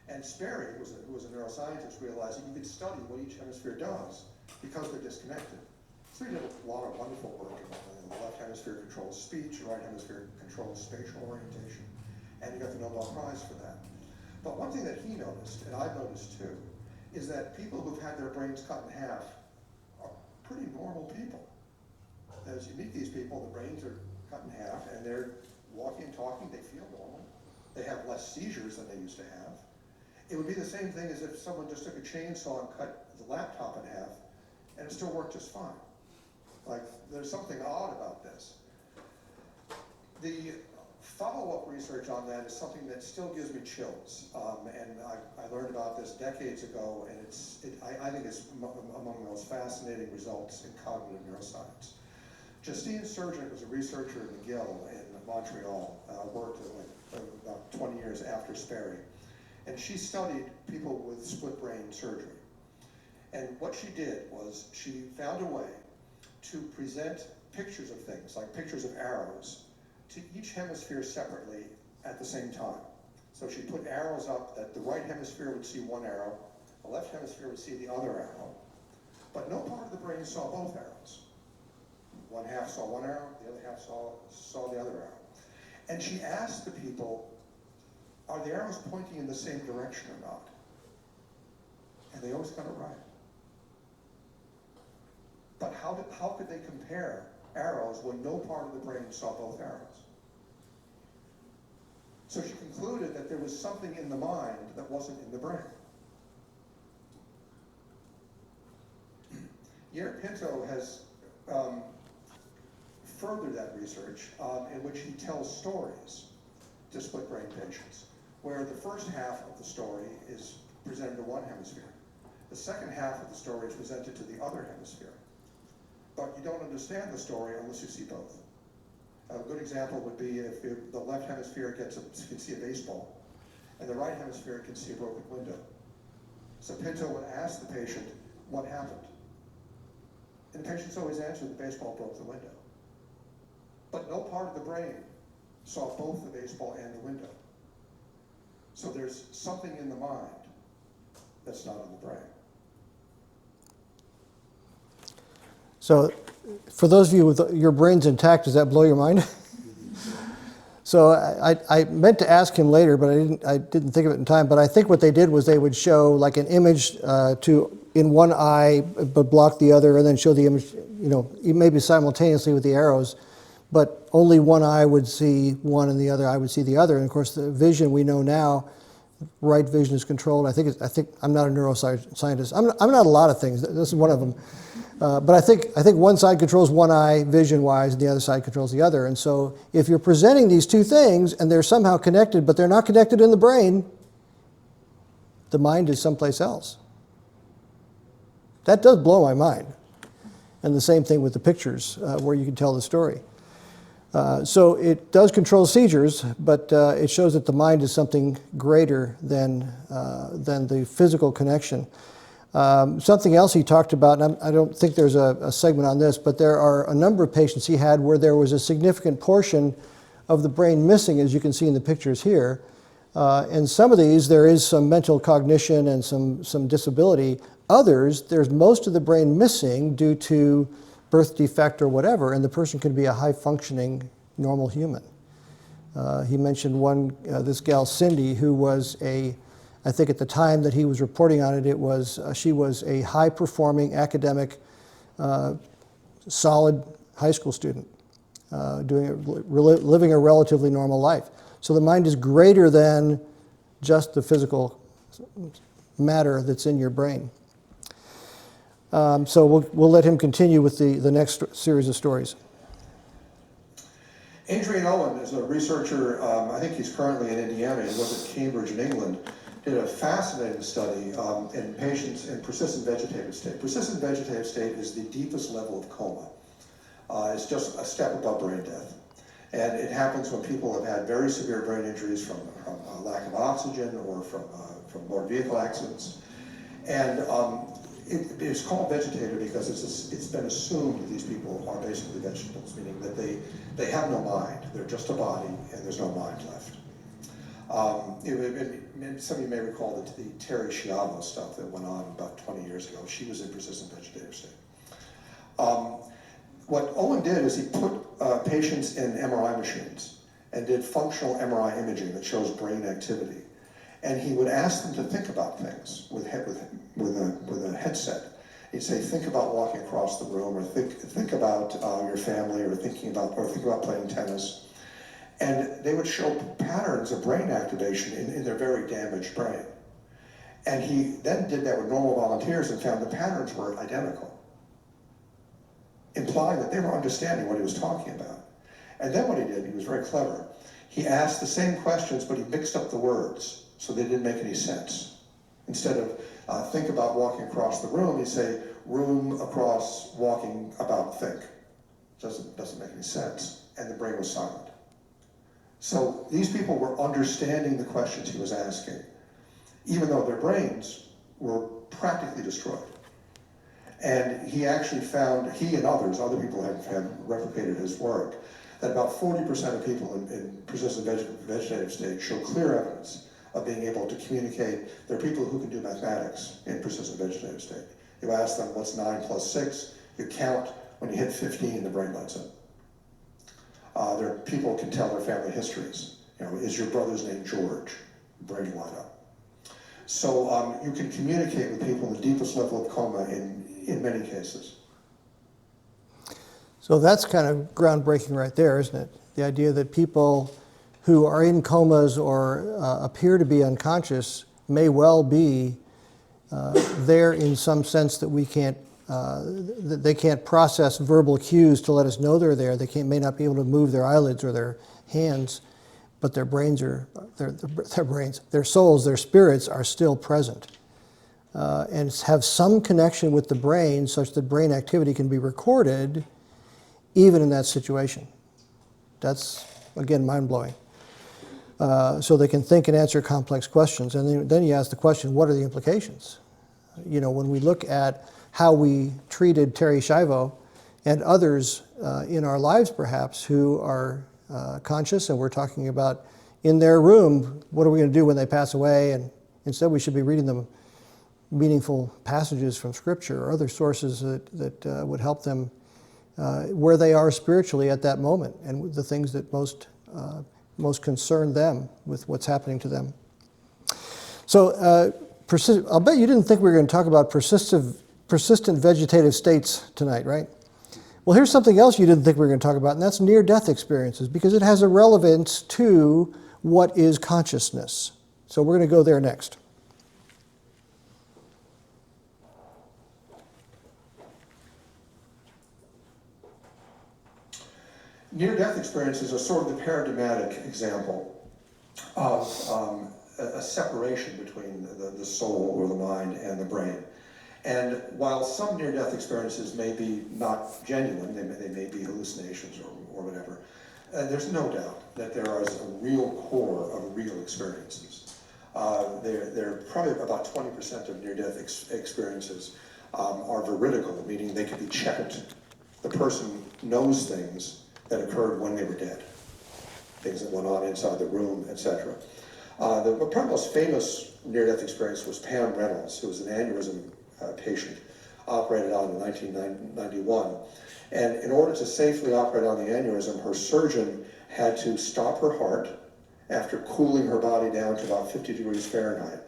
Speaker 6: And Sperry, who was a neuroscientist, realized that you could study what each hemisphere does because they're disconnected. So he did a lot of wonderful work. The left hemisphere controls speech, the right hemisphere controls spatial orientation, and he got the Nobel Prize for that. But one thing that he noticed, and I've noticed too, is that people who've had their brains cut in half are pretty normal people. As you meet these people, the brains are cut in half, and they're walking and talking, they feel normal. They have less seizures than they used to have. It would be the same thing as if someone just took a chainsaw and cut the laptop in half, and it still worked just fine. Like, there's something odd about this. The follow-up research on that is something that still gives me chills. And I learned about this decades ago, and I think it's among the most fascinating results in cognitive neuroscience. Justine Surjik was a researcher at McGill in Montreal, worked about 20 years after Sperry. And she studied people with split brain surgery. And what she did was she found a way to present pictures of things, like pictures of arrows, to each hemisphere separately at the same time. So she put arrows up that the right hemisphere would see one arrow, the left hemisphere would see the other arrow, but no part of the brain saw both arrows. One half saw one arrow, the other half saw the other arrow. And she asked the people, are the arrows pointing in the same direction or not? And they always got it right. But how could they compare arrows when no part of the brain saw both arrows? So she concluded that there was something in the mind that wasn't in the brain. Yair Pinto has furthered that research in which he tells stories to split brain patients, where the first half of the story is presented to one hemisphere. The second half of the story is presented to the other hemisphere. But you don't understand the story unless you see both. A good example would be if the left hemisphere can see a baseball, and the right hemisphere can see a broken window. So Pinto would ask the patient, what happened? And the patients always answered, the baseball broke the window. But no part of the brain saw both the baseball and the window. So there's something in the mind that's not in the brain.
Speaker 2: So for those of you with your brains intact, does that blow your mind? So I meant to ask him later, but I didn't think of it in time. But I think what they did was they would show like an image in one eye, but block the other, and then show the image, maybe simultaneously with the arrows. But only one eye would see one, and the other eye would see the other. And of course, the vision we know now, right vision is controlled. I think I'm not a neuroscientist. I'm not a lot of things. This is one of them. But I think one side controls one eye vision-wise, and the other side controls the other. And so if you're presenting these two things and they're somehow connected, but they're not connected in the brain, the mind is someplace else. That does blow my mind. And the same thing with the pictures where you can tell the story. So it does control seizures, but it shows that the mind is something greater than the physical connection. Something else he talked about, and I don't think there's a segment on this, but there are a number of patients he had where there was a significant portion of the brain missing, as you can see in the pictures here. And some of these, there is some mental cognition and some disability. Others, there's most of the brain missing due to birth defect or whatever, and the person could be a high-functioning, normal human. He mentioned this gal, Cindy, who was I think at the time that he was reporting on it, she was a high-performing academic, solid high school student, living a relatively normal life. So the mind is greater than just the physical matter that's in your brain. So we'll let him continue with the next series of stories.
Speaker 6: Adrian Owen is a researcher, I think he's currently in Indiana, he was at Cambridge in England, did a fascinating study in patients in persistent vegetative state. Persistent vegetative state is the deepest level of coma. It's just a step above brain death. And it happens when people have had very severe brain injuries from lack of oxygen or from motor vehicle accidents. And it's called vegetative because it's been assumed that these people are basically vegetables, meaning that they have no mind. They're just a body and there's no mind left. Some of you may recall the Terry Schiavo stuff that went on about 20 years ago. She was in persistent vegetative state. What Owen did is he put patients in MRI machines and did functional MRI imaging that shows brain activity. And he would ask them to think about things with a headset. He'd say, think about walking across the room, or think about your family, or think about playing tennis. And they would show patterns of brain activation in their very damaged brain. And he then did that with normal volunteers and found the patterns were identical, implying that they were understanding what he was talking about. And then what he did, he was very clever. He asked the same questions, but he mixed up the words so they didn't make any sense. Instead of think about walking across the room, he'd say room across walking about think. Doesn't make any sense. And the brain was silent. So these people were understanding the questions he was asking, even though their brains were practically destroyed. And he actually found, he and other people have replicated his work, that about 40% of people in persistent vegetative state show clear evidence of being able to communicate. There are people who can do mathematics in persistent vegetative state. You ask them, what's 9 plus 6? You count. When you hit 15, the brain lights up. There are people who can tell their family histories. You know, is your brother's name George? Brain light up. So you can communicate with people in the deepest level of coma in many cases.
Speaker 2: So that's kind of groundbreaking right there, isn't it? The idea that people who are in comas or appear to be unconscious may well be there in some sense that we can't, that they can't process verbal cues to let us know they're there. They may not be able to move their eyelids or their hands, but their brains are, their souls, their spirits are still present. And have some connection with the brain such that brain activity can be recorded even in that situation. That's, again, mind-blowing. So they can think and answer complex questions. And then you ask the question, what are the implications? You know, when we look at how we treated Terry Schiavo and others in our lives, perhaps, who are conscious, and we're talking about in their room, what are we going to do when they pass away? And instead we should be reading them meaningful passages from Scripture or other sources that would help them where they are spiritually at that moment and the things that most concern them with what's happening to them. So I'll bet you didn't think we were going to talk about persistent vegetative states tonight, right? Well, here's something else you didn't think we were going to talk about, and that's near-death experiences, because it has a relevance to what is consciousness. So we're going to go there next.
Speaker 6: Near-death experiences are sort of the paradigmatic example of a separation between the soul or the mind and the brain. And while some near-death experiences may be not genuine, they may be hallucinations or whatever, there's no doubt that there is a real core of real experiences. There are probably about 20% of near-death experiences are veridical, meaning they can be checked. The person knows things that occurred when they were dead, things that went on inside the room, etc. The probably most famous near-death experience was Pam Reynolds, who was an aneurysm patient, operated on in 1991. And in order to safely operate on the aneurysm, her surgeon had to stop her heart after cooling her body down to about 50 degrees Fahrenheit.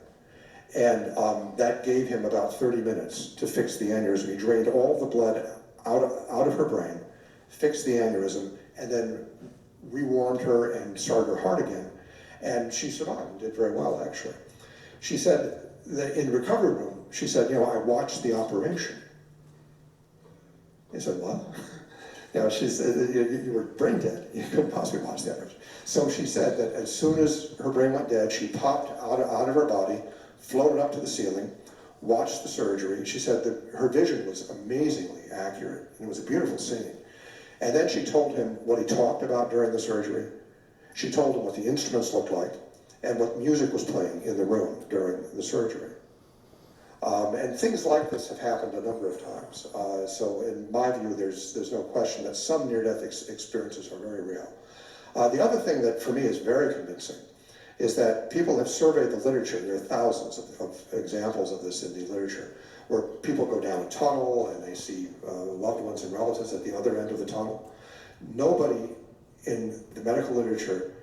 Speaker 6: And that gave him about 30 minutes to fix the aneurysm. He drained all the blood out of her brain, fixed the aneurysm, and then rewarmed her and started her heart again. And she survived and did very well, actually. She said that in the recovery room, she said, you know, I watched the operation. He said, what? You know, she said, you were brain dead. You couldn't possibly watch the operation. So she said that as soon as her brain went dead, she popped out of her body, floated up to the ceiling, watched the surgery. She said that her vision was amazingly accurate, and it was a beautiful scene. And then she told him what he talked about during the surgery. She told him what the instruments looked like and what music was playing in the room during the surgery. And things like this have happened a number of times. So in my view, there's no question that some near-death experiences are very real. The other thing that for me is very convincing is that people have surveyed the literature. There are thousands of examples of this in the literature, where people go down a tunnel and they see loved ones and relatives at the other end of the tunnel. Nobody in the medical literature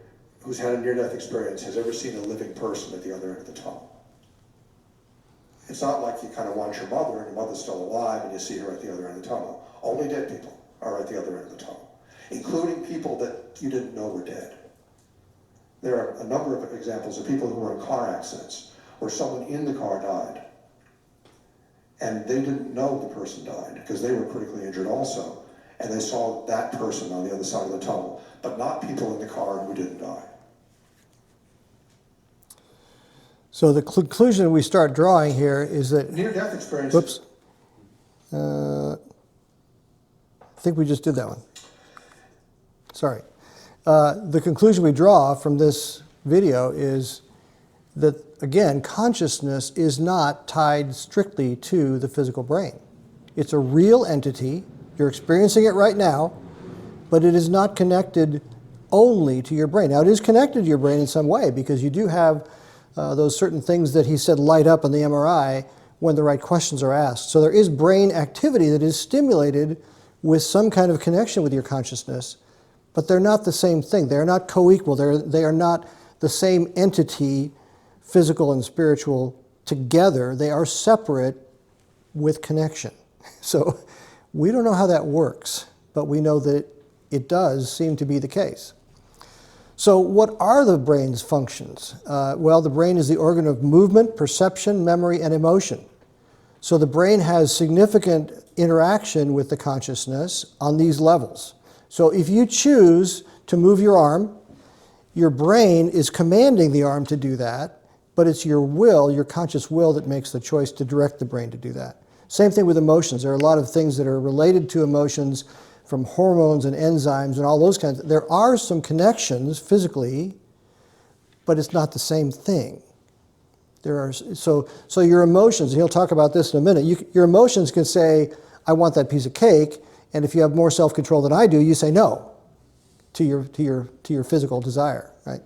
Speaker 6: who's had a near-death experience has ever seen a living person at the other end of the tunnel. It's not like you kind of watch your mother and your mother's still alive and you see her at the other end of the tunnel. Only dead people are at the other end of the tunnel, including people that you didn't know were dead. There are a number of examples of people who were in car accidents where someone in the car died and they didn't know the person died because they were critically injured also, and they saw that person on the other side of the tunnel, but not people in the car who didn't die.
Speaker 2: So the conclusion we start drawing here is that...
Speaker 6: Near-death experiences...
Speaker 2: Whoops. I think we just did that one. Sorry. The conclusion we draw from this video is that, again, consciousness is not tied strictly to the physical brain. It's a real entity. You're experiencing it right now, but it is not connected only to your brain. Now, it is connected to your brain in some way because you do have those certain things that he said light up on the MRI when the right questions are asked. So there is brain activity that is stimulated with some kind of connection with your consciousness, but they're not the same thing. They're not co-equal. They are not the same entity, physical and spiritual, together. They are separate with connection. So we don't know how that works, but we know that it does seem to be the case. So what are the brain's functions? Well, the brain is the organ of movement, perception, memory, and emotion. So the brain has significant interaction with the consciousness on these levels. So if you choose to move your arm, your brain is commanding the arm to do that, but it's your will, your conscious will, that makes the choice to direct the brain to do that. Same thing with emotions. There are a lot of things that are related to emotions, from hormones and enzymes and all those kinds. There are some connections physically, but it's not the same thing. So your emotions, and he'll talk about this in a minute, your emotions can say, I want that piece of cake, and if you have more self-control than I do, you say no to your physical desire, right?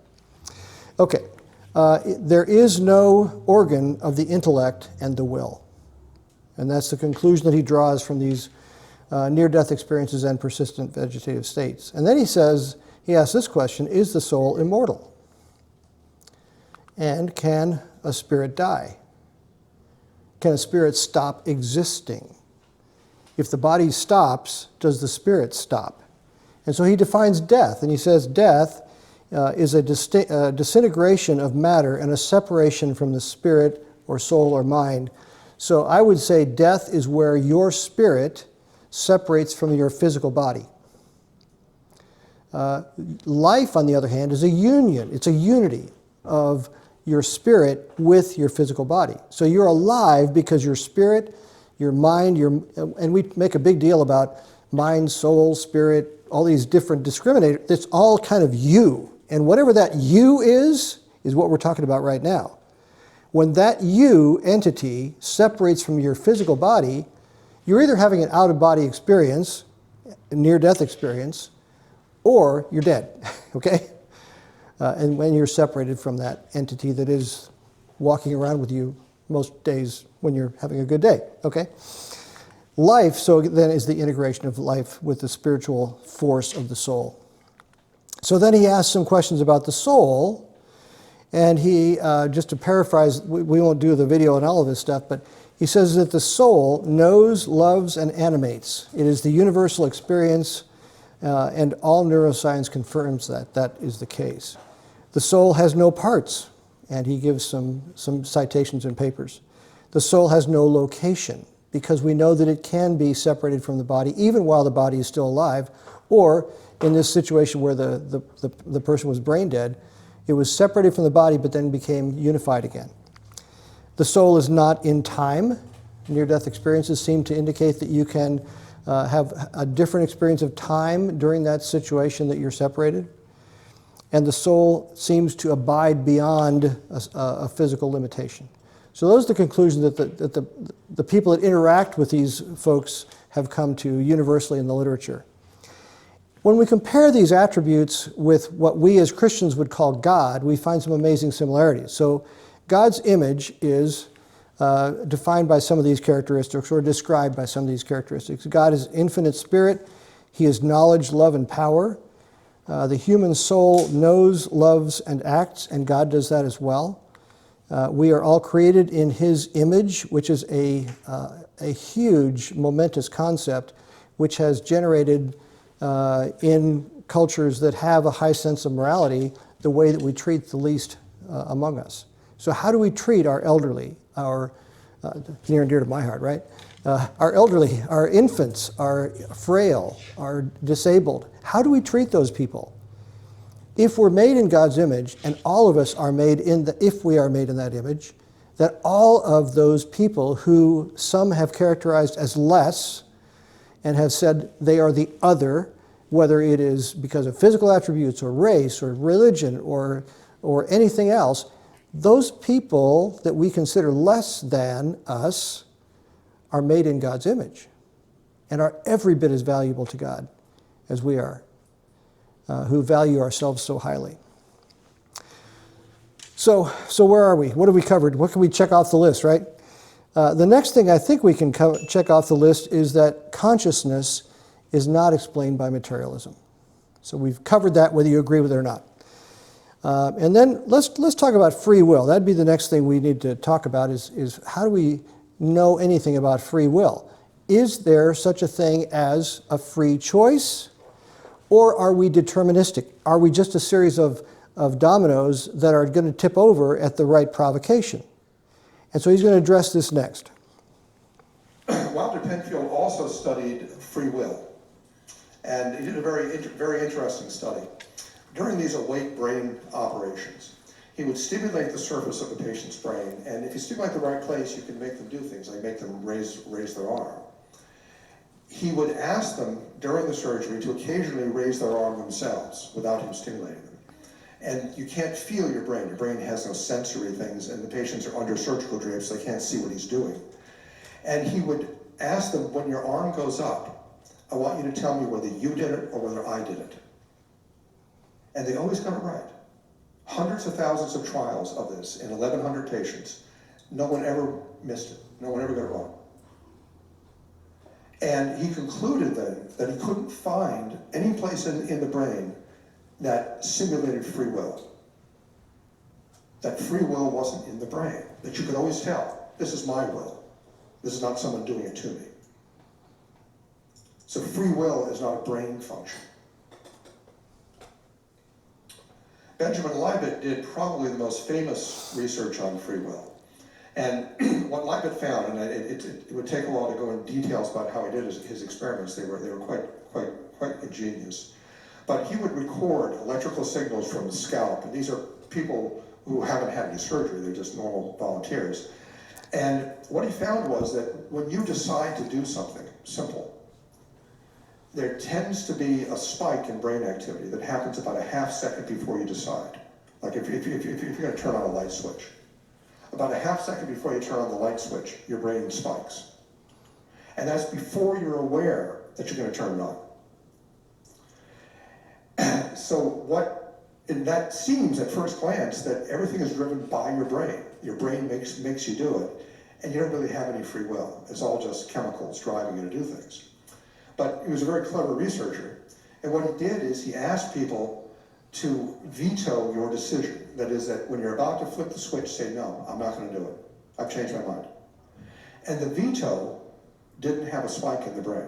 Speaker 2: Okay, there is no organ of the intellect and the will. And that's the conclusion that he draws from these near-death experiences and persistent vegetative states. And then he asks this question, is the soul immortal? And can a spirit die? Can a spirit stop existing? If the body stops, does the spirit stop? And so he defines death, and he says death is a disintegration of matter and a separation from the spirit or soul or mind. So I would say death is where your spirit separates from your physical body. Life, on the other hand, is a union. It's a unity of your spirit with your physical body. So you're alive because your spirit, your mind, and we make a big deal about mind, soul, spirit, all these different discriminators. It's all kind of you. And whatever that you is what we're talking about right now. When that you entity separates from your physical body, you're either having an out-of-body experience, a near-death experience, or you're dead, okay? And when you're separated from that entity that is walking around with you most days when you're having a good day, okay? Life, so then, is the integration of life with the spiritual force of the soul. So then he asks some questions about the soul, and he, just to paraphrase, we won't do the video and all of this stuff, but he says that the soul knows, loves, and animates. It is the universal experience, and all neuroscience confirms that that is the case. The soul has no parts, and he gives some citations and papers. The soul has no location, because we know that it can be separated from the body even while the body is still alive, or in this situation where the person was brain dead, it was separated from the body but then became unified again. The soul is not in time. Near-death experiences seem to indicate that you can have a different experience of time during that situation that you're separated. And the soul seems to abide beyond a physical limitation. So those are the conclusions that the people that interact with these folks have come to universally in the literature. When we compare these attributes with what we as Christians would call God, we find some amazing similarities. So God's image is defined by some of these characteristics, or described by some of these characteristics. God is infinite spirit. He is knowledge, love, and power. The human soul knows, loves, and acts, and God does that as well. We are all created in His image, which is a huge, momentous concept, which has generated in cultures that have a high sense of morality the way that we treat the least among us. So how do we treat our elderly, our near and dear to my heart, right? Our elderly, our infants, our frail, our disabled. How do we treat those people? If we're made in God's image, and all of us are made if we are made in that image, that all of those people who some have characterized as less and have said they are the other, whether it is because of physical attributes or race or religion or anything else, those people that we consider less than us are made in God's image and are every bit as valuable to God as we are. who value ourselves so highly. So where are we? What have we covered? What can we check off the list, right? The next thing I think we can check off the list is that consciousness is not explained by materialism. So we've covered that whether you agree with it or not. And then let's talk about free will. That'd be the next thing we need to talk about is how do we know anything about free will? Is there such a thing as a free choice, or are we deterministic? Are we just a series of dominoes that are going to tip over at the right provocation? And so he's going to address this next.
Speaker 6: Walter Penfield also studied free will, and he did a very interesting study. During these awake brain operations, he would stimulate the surface of the patient's brain, and if you stimulate the right place, you can make them do things, like make them raise their arm. He would ask them during the surgery to occasionally raise their arm themselves without him stimulating them. And you can't feel your brain. Your brain has no sensory things, and the patients are under surgical drapes, so they can't see what he's doing. And he would ask them, when your arm goes up, I want you to tell me whether you did it or whether I did it. And they always got it right. Hundreds of thousands of trials of this in 1,100 patients. No one ever missed it. No one ever got it wrong. And he concluded then that he couldn't find any place in the brain that simulated free will. That free will wasn't in the brain. That you could always tell, this is my will. This is not someone doing it to me. So free will is not a brain function. Benjamin Libet did probably the most famous research on free will. And what Libet found, and it would take a while to go into details about how he did his experiments, they were quite ingenious. But he would record electrical signals from the scalp, and these are people who haven't had any surgery, they're just normal volunteers. And what he found was that when you decide to do something simple, there tends to be a spike in brain activity that happens about a half second before you decide. Like if you're going to turn on a light switch. About a half second before you turn on the light switch, your brain spikes. And that's before you're aware that you're going to turn it on. And that seems at first glance that everything is driven by your brain. Your brain makes you do it, and you don't really have any free will. It's all just chemicals driving you to do things. But he was a very clever researcher, and what he did is he asked people to veto your decision. That is, that when you're about to flip the switch, say, no, I'm not going to do it. I've changed my mind. And the veto didn't have a spike in the brain.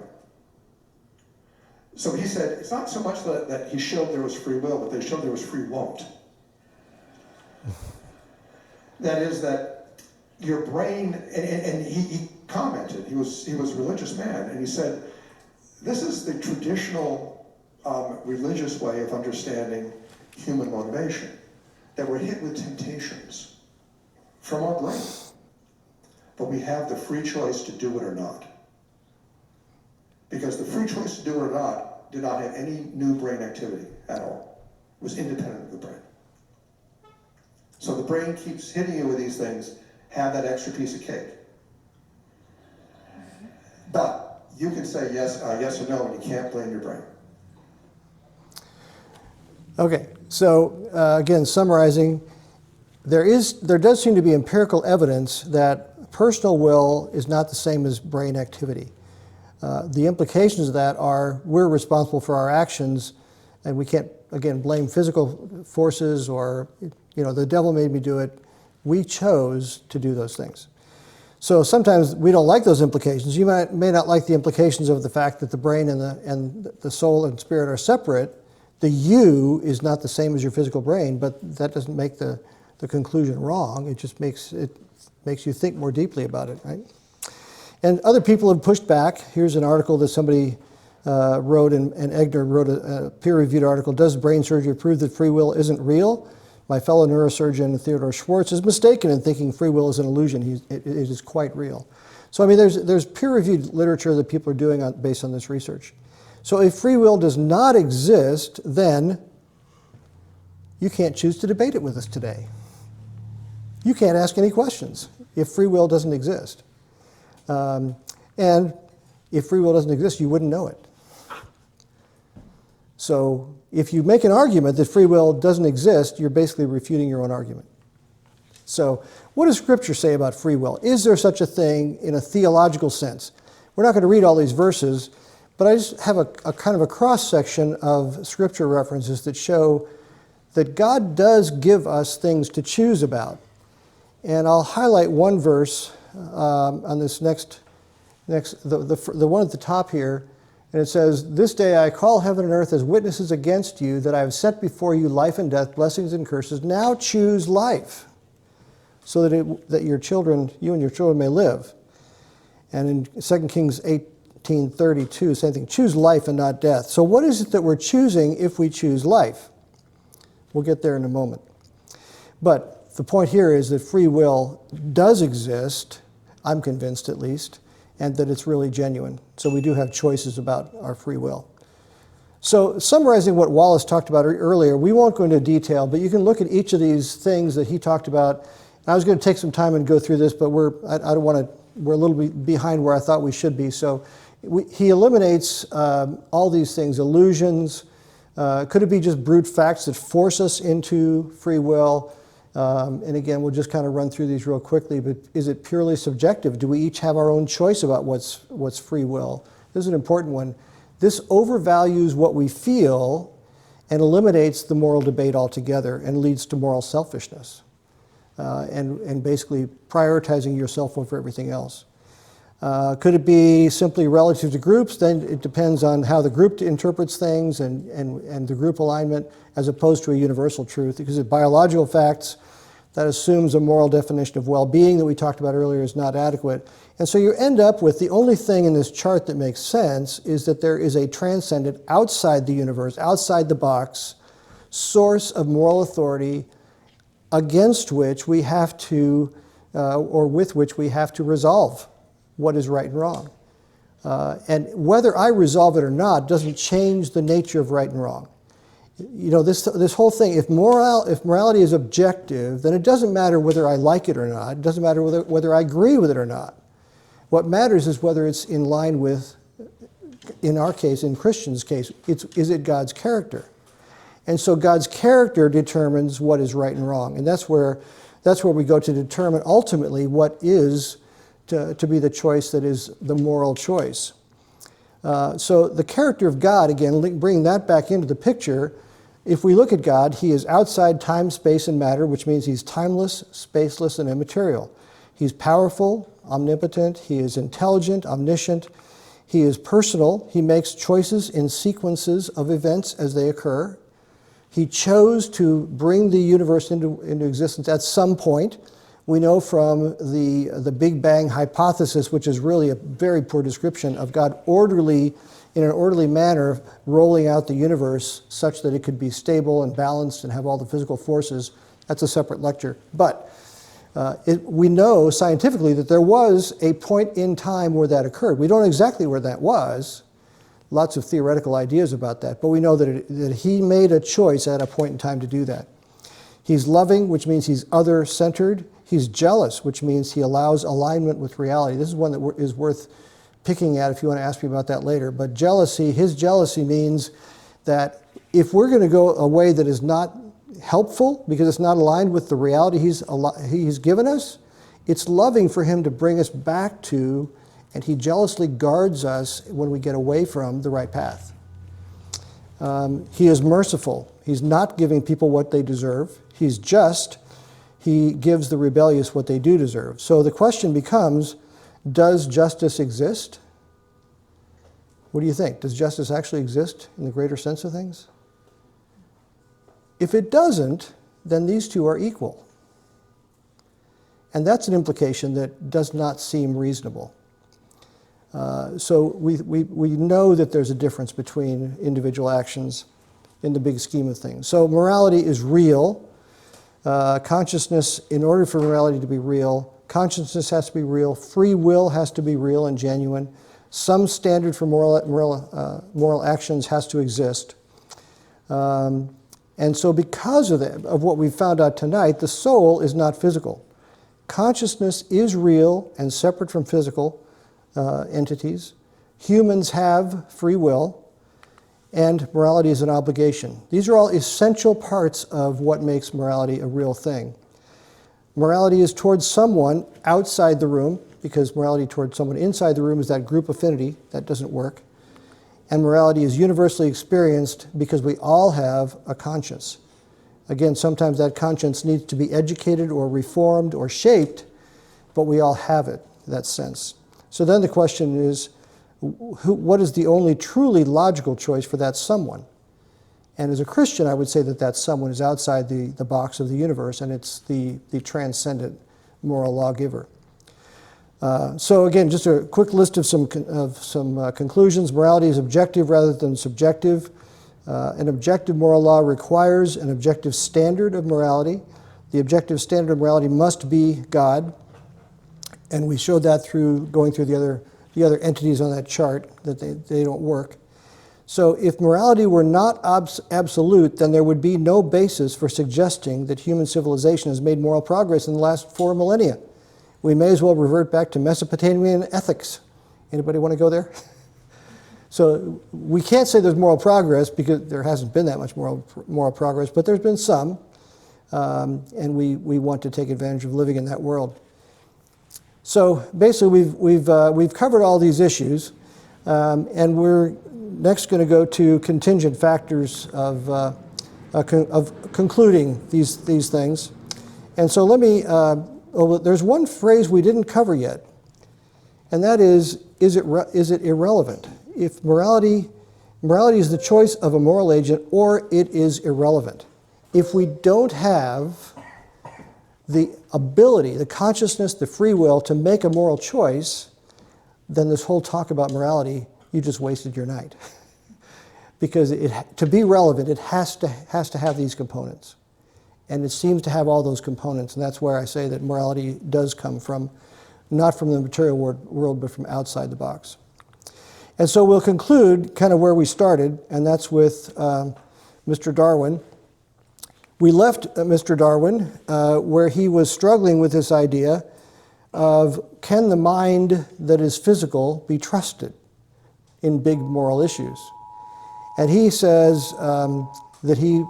Speaker 6: So he said, it's not so much that he showed there was free will, but they showed there was free won't. That is that your brain, and he commented, he was a religious man, and he said, this is the traditional religious way of understanding human motivation, that we're hit with temptations from our brain, but we have the free choice to do it or not. Because the free choice to do it or not did not have any new brain activity at all. It was independent of the brain. So the brain keeps hitting you with these things, have that extra piece of cake. But you can say yes or no, and you can't blame your brain.
Speaker 2: Okay, so again, summarizing, there does seem to be empirical evidence that personal will is not the same as brain activity. The implications of that are we're responsible for our actions, and we can't, again, blame physical forces or, the devil made me do it. We chose to do those things. So sometimes we don't like those implications. You may not like the implications of the fact that the brain and the soul and spirit are separate. The you is not the same as your physical brain, but that doesn't make the conclusion wrong. It just makes you think more deeply about it, right? And other people have pushed back. Here's an article that somebody wrote, and Egner wrote a peer-reviewed article, Does Brain Surgery Prove That Free Will Isn't Real? My fellow neurosurgeon Theodore Schwartz is mistaken in thinking free will is an illusion. It is quite real. So I mean, there's peer-reviewed literature that people are doing based on this research. So if free will does not exist, then you can't choose to debate it with us today. You can't ask any questions if free will doesn't exist. And if free will doesn't exist, you wouldn't know it. So if you make an argument that free will doesn't exist, you're basically refuting your own argument. So what does Scripture say about free will? Is there such a thing in a theological sense? We're not going to read all these verses, but I just have a kind of a cross-section of Scripture references that show that God does give us things to choose about. And I'll highlight one verse on this the one at the top here, and it says, "This day I call heaven and earth as witnesses against you that I have set before you life and death, blessings and curses. Now choose life, so that your children, you and your children may live." And in 2 Kings 18:32, same thing, choose life and not death. So what is it that we're choosing if we choose life? We'll get there in a moment. But the point here is that free will does exist, I'm convinced at least, and that it's really genuine. So we do have choices about our free will. So summarizing what Wallace talked about earlier, we won't go into detail, but you can look at each of these things that he talked about. I was going to take some time and go through this, but we're a little bit behind where I thought we should be. So he eliminates all these things, illusions. Could it be just brute facts that force us into free will? And again, we'll just kind of run through these real quickly, but is it purely subjective? Do we each have our own choice about what's free will? This is an important one. This overvalues what we feel and eliminates the moral debate altogether and leads to moral selfishness and basically prioritizing yourself over everything else. Could it be simply relative to groups? Then it depends on how the group interprets things and the group alignment as opposed to a universal truth, because of biological facts that assumes a moral definition of well-being that we talked about earlier is not adequate. And so you end up with the only thing in this chart that makes sense is that there is a transcendent, outside the universe, outside the box, source of moral authority against which we have to, or with which we have to resolve what is right and wrong. And whether I resolve it or not doesn't change the nature of right and wrong. You know, this whole thing, if morality is objective, then it doesn't matter whether I like it or not. It doesn't matter whether I agree with it or not. What matters is whether it's in line with, in our case, in Christians' case, is it God's character? And so God's character determines what is right and wrong. And that's where we go to determine ultimately what is to be the choice that is the moral choice. So the character of God, again, bringing that back into the picture, if we look at God, he is outside time, space, and matter, which means he's timeless, spaceless, and immaterial. He's powerful, omnipotent, he is intelligent, omniscient, he is personal, he makes choices in sequences of events as they occur. He chose to bring the universe into existence at some point. We know from the Big Bang hypothesis, which is really a very poor description of God in an orderly manner, rolling out the universe such that it could be stable and balanced and have all the physical forces. That's a separate lecture. But we know scientifically that there was a point in time where that occurred. We don't know exactly where that was. Lots of theoretical ideas about that. But we know that he made a choice at a point in time to do that. He's loving, which means he's other-centered. He's jealous, which means he allows alignment with reality. This is one that is worth picking at if you want to ask me about that later. But jealousy, his jealousy means that if we're going to go a way that is not helpful because it's not aligned with the reality he's given us, it's loving for him to bring us back to, and he jealously guards us when we get away from the right path. He is merciful. He's not giving people what they deserve. He's just. He gives the rebellious what they do deserve. So the question becomes, does justice exist? What do you think? Does justice actually exist in the greater sense of things? If it doesn't, then these two are equal. And that's an implication that does not seem reasonable. So we know that there's a difference between individual actions in the big scheme of things. So morality is real. Consciousness, in order for morality to be real, consciousness has to be real, free will has to be real and genuine, some standard for moral actions has to exist. And so because of what we found out tonight, the soul is not physical. Consciousness is real and separate from physical entities. Humans have free will, and morality is an obligation. These are all essential parts of what makes morality a real thing. Morality is towards someone outside the room, because morality towards someone inside the room is that group affinity. That doesn't work. And morality is universally experienced because we all have a conscience. Again, sometimes that conscience needs to be educated or reformed or shaped, but we all have it, that sense. So then the question is, what is the only truly logical choice for that someone? And as a Christian, I would say that that someone is outside the box of the universe, and it's the transcendent moral lawgiver. So again, just a quick list of some conclusions. Morality is objective rather than subjective. An objective moral law requires an objective standard of morality. The objective standard of morality must be God, and we showed that through going through the other entities on that chart, that they don't work. So if morality were not absolute, then there would be no basis for suggesting that human civilization has made moral progress in the last 4 millennia. We may as well revert back to Mesopotamian ethics. Anybody want to go there? So we can't say there's moral progress because there hasn't been that much moral progress, but there's been some, and we want to take advantage of living in that world. So basically, we've covered all these issues, and we're next going to go to contingent factors of concluding these things. And so let me. There's one phrase we didn't cover yet, and that is it irrelevant? If morality is the choice of a moral agent, or it is irrelevant. If we don't have the ability, the consciousness, the free will to make a moral choice, then this whole talk about morality, you just wasted your night. Because to be relevant, it has to have these components. And it seems to have all those components, and that's where I say that morality does come from, not from the material world, but from outside the box. And so we'll conclude kind of where we started, and that's with Mr. Darwin. We left Mr. Darwin where he was struggling with this idea of, can the mind that is physical be trusted in big moral issues? And he says that he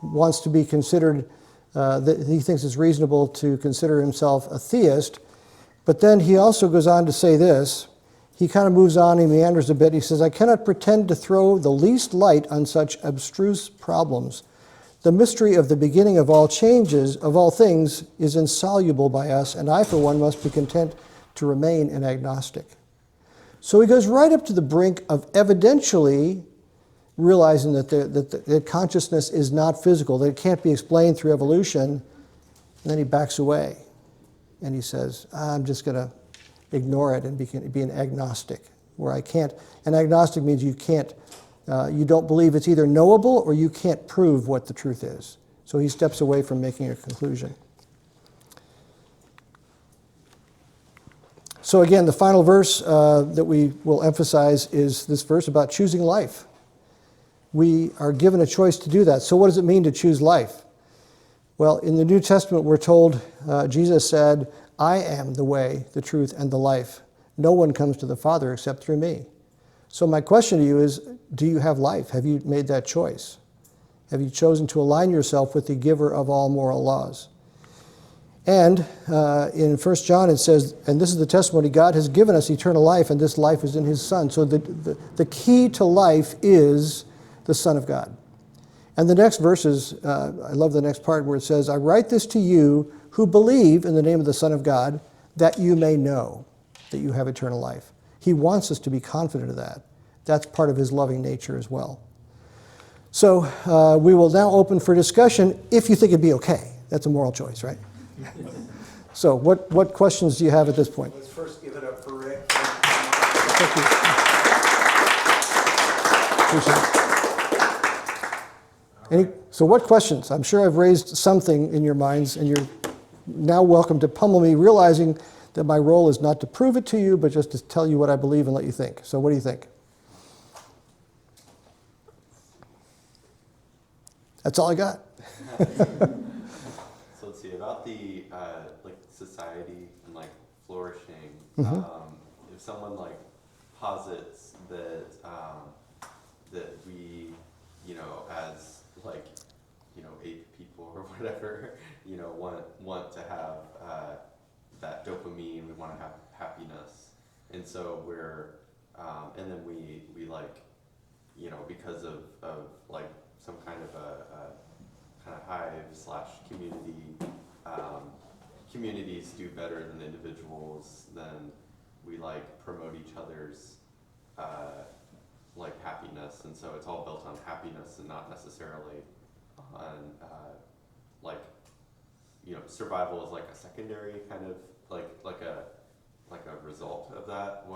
Speaker 2: wants to be considered, that he thinks it's reasonable to consider himself a theist, but then he also goes on to say this. He kind of moves on, he meanders a bit. He says, I cannot pretend to throw the least light on such abstruse problems. The mystery of the beginning of all changes, of all things, is insoluble by us, and I, for one, must be content to remain an agnostic. So he goes right up to the brink of evidentially realizing that consciousness is not physical, that it can't be explained through evolution, and then he backs away. And he says, I'm just going to ignore it and be an agnostic, where I can't. An agnostic means you can't, you don't believe it's either knowable or you can't prove what the truth is. So he steps away from making a conclusion. So again, the final verse that we will emphasize is this verse about choosing life. We are given a choice to do that. So what does it mean to choose life? Well, in the New Testament, we're told, Jesus said, I am the way, the truth, and the life. No one comes to the Father except through me. So my question to you is, do you have life? Have you made that choice? Have you chosen to align yourself with the giver of all moral laws? And in 1 John it says, and this is the testimony, God has given us eternal life, and this life is in his Son. So the key to life is the Son of God. And the next verses, I love the next part where it says, I write this to you who believe in the name of the Son of God, that you may know that you have eternal life. He wants us to be confident of that. That's part of his loving nature as well. So we will now open for discussion if you think it'd be okay. That's a moral choice, right? So what questions do you have at this point?
Speaker 1: Let's first give it up for Rick.
Speaker 2: Thank you. Appreciate it. So what questions? I'm sure I've raised something in your minds, and you're now welcome to pummel me, realizing that my role is not to prove it to you, but just to tell you what I believe and let you think. So what do you think? That's all I got.
Speaker 3: So let's see, about the society and flourishing, if someone posits that that we, as like, ape people or whatever, want to have that dopamine. We want to have happiness, and so and then we like, because of like some kind of a kind of hive/community. Communities do better than individuals. Then we like promote each other's like happiness, and so it's all built on happiness and not necessarily on survival is like a secondary kind of like a result of that.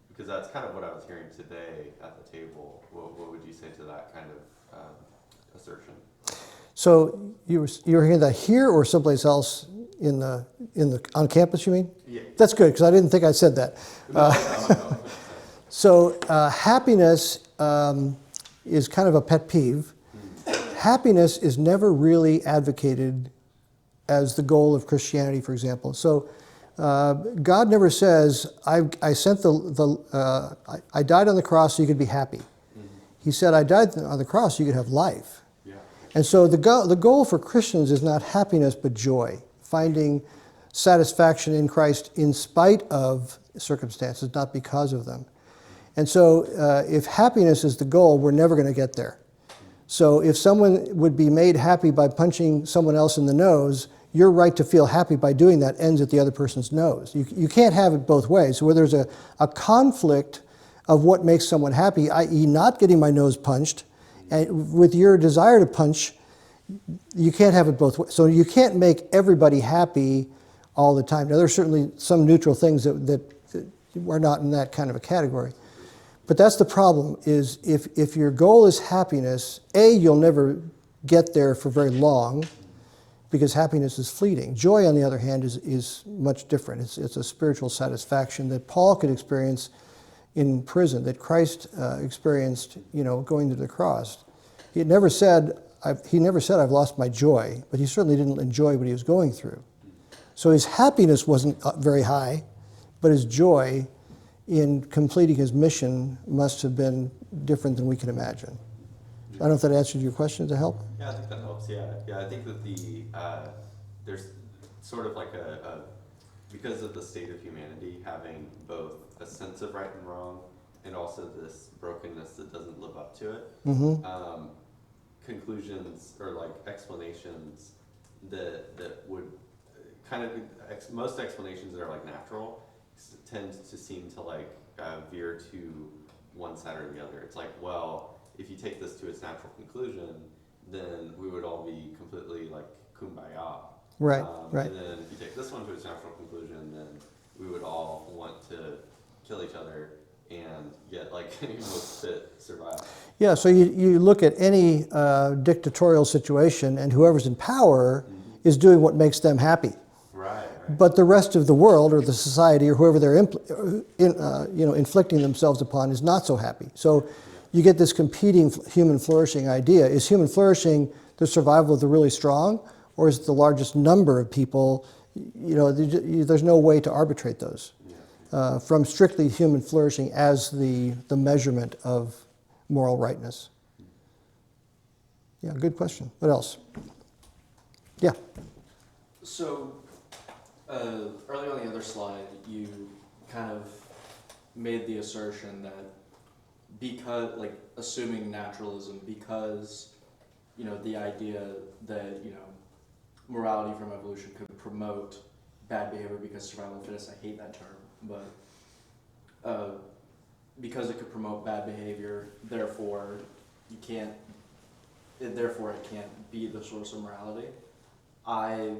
Speaker 3: Because that's kind of what I was hearing today at the table. What would you say to that kind of assertion?
Speaker 2: So you were hearing that here or someplace else on campus, you mean?
Speaker 3: Yeah.
Speaker 2: That's good, because I didn't think I said that.
Speaker 3: No.
Speaker 2: So happiness is kind of a pet peeve. Happiness is never really advocated as the goal of Christianity, for example. So God never says, I died on the cross so you could be happy. He said, I died on the cross so you could have life.
Speaker 3: Yeah.
Speaker 2: And so the goal for Christians is not happiness but joy, finding satisfaction in Christ in spite of circumstances, not because of them. And so if happiness is the goal, we're never going to get there. So if someone would be made happy by punching someone else in the nose, your right to feel happy by doing that ends at the other person's nose. You can't have it both ways. So where there's a conflict of what makes someone happy, i.e. not getting my nose punched, and with your desire to punch, you can't have it both ways. So you can't make everybody happy all the time. Now, there's certainly some neutral things that are not in that kind of a category. But that's the problem, is if your goal is happiness, you'll never get there for very long, because happiness is fleeting. Joy, on the other hand, is much different. It's a spiritual satisfaction that Paul could experience in prison, that Christ experienced, going to the cross. He never said, I've lost my joy, but he certainly didn't enjoy what he was going through. So his happiness wasn't very high, but his joy in completing his mission must have been different than we can imagine. I don't know if that answered your question. To help?
Speaker 3: Yeah, I think that helps. Yeah, I think that there's sort of like because of the state of humanity having both a sense of right and wrong and also this brokenness that doesn't live up to it.
Speaker 2: Mm-hmm.
Speaker 3: Conclusions or like explanations that would kind of most explanations that are like natural tend to seem to like veer to one side or the other. It's like, well, if you take this to its natural conclusion, then we would all be completely like kumbaya.
Speaker 2: Right, right.
Speaker 3: And then if you take this one to its natural conclusion, then we would all want to kill each other and yet like most fit survive.
Speaker 2: Yeah, so you look at any dictatorial situation, and whoever's in power is doing what makes them happy.
Speaker 3: Right.
Speaker 2: But the rest of the world, or the society, or whoever they're inflicting themselves upon, is not so happy. So you get this competing human flourishing idea. Is human flourishing the survival of the really strong, or is it the largest number of people? There's no way to arbitrate those from strictly human flourishing as the measurement of moral rightness. Yeah, good question. What else? Yeah.
Speaker 7: So, earlier on the other slide, you kind of made the assertion that because, like, assuming naturalism, because, the idea that, morality from evolution could promote bad behavior because survival of the fittest, I hate that term, but because it could promote bad behavior, therefore it can't be the source of morality. I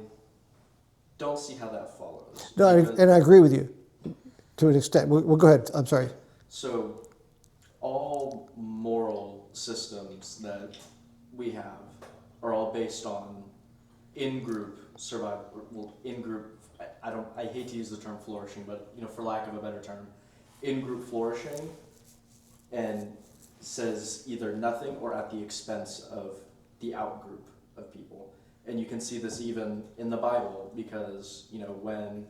Speaker 7: don't see how that follows.
Speaker 2: No, and I agree with you to an extent. Well, go ahead. I'm sorry.
Speaker 7: So all moral systems that we have are all based on in-group survival. Well, in-group. I hate to use the term flourishing, but for lack of a better term, in-group flourishing, and says either nothing or at the expense of the out-group of people. And you can see this even in the Bible, because when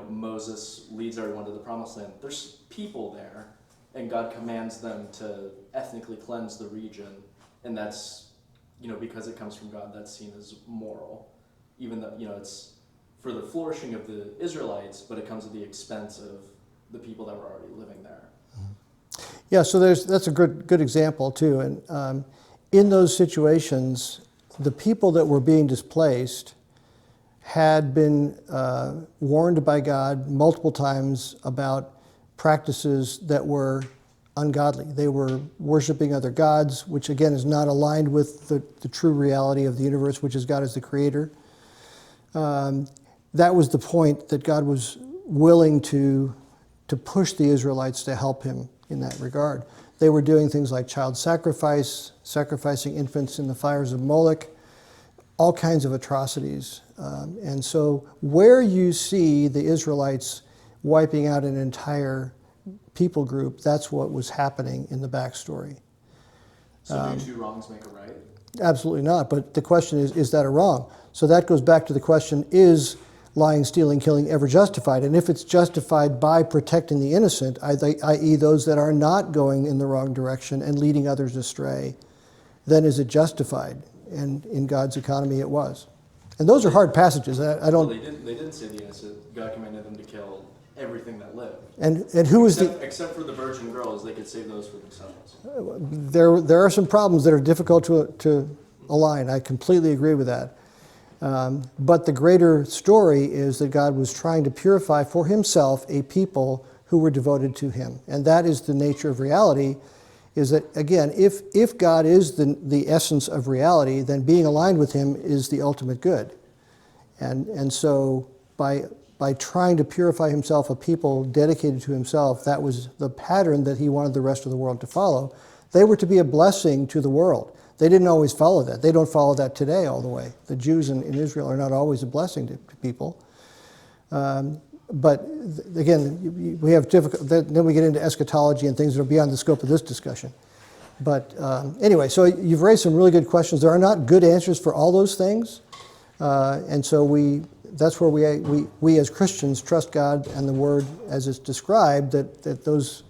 Speaker 7: Moses leads everyone to the promised land, there's people there, and God commands them to ethnically cleanse the region, and that's, because it comes from God, that's seen as moral, even though, it's for the flourishing of the Israelites, but it comes at the expense of the people that were already living there.
Speaker 2: Yeah, so that's a good example too. And in those situations, the people that were being displaced had been warned by God multiple times about practices that were ungodly. They were worshiping other gods, which again is not aligned with the true reality of the universe, which is God as the creator. That was the point that God was willing to push the Israelites to help him in that regard. They were doing things like child sacrifice, sacrificing infants in the fires of Moloch, all kinds of atrocities. And so where you see the Israelites wiping out an entire people group, that's what was happening in the backstory.
Speaker 7: So do two wrongs make a right?
Speaker 2: Absolutely not. But the question is that a wrong? So that goes back to the question, is lying, stealing, killing ever justified? And if it's justified by protecting the innocent, i.e. those that are not going in the wrong direction and leading others astray, then is it justified? And in God's economy, it was. And those are hard passages. I don't.
Speaker 7: Well, they didn't say the innocent. God commanded them to kill everything that lived.
Speaker 2: And who was
Speaker 7: except for the virgin girls, they could save those for themselves.
Speaker 2: There are some problems that are difficult to align. I completely agree with that. But the greater story is that God was trying to purify for himself a people who were devoted to him. And that is the nature of reality, is that, again, if God is the essence of reality, then being aligned with him is the ultimate good. And so by trying to purify himself a people dedicated to himself, that was the pattern that he wanted the rest of the world to follow. They were to be a blessing to the world. They didn't always follow that. They don't follow that today all the way. The Jews in Israel are not always a blessing to people. But again, we have then we get into eschatology and things that are beyond the scope of this discussion. But anyway, so you've raised some really good questions. There are not good answers for all those things. And so that's where we as Christians trust God and the Word as it's described, that those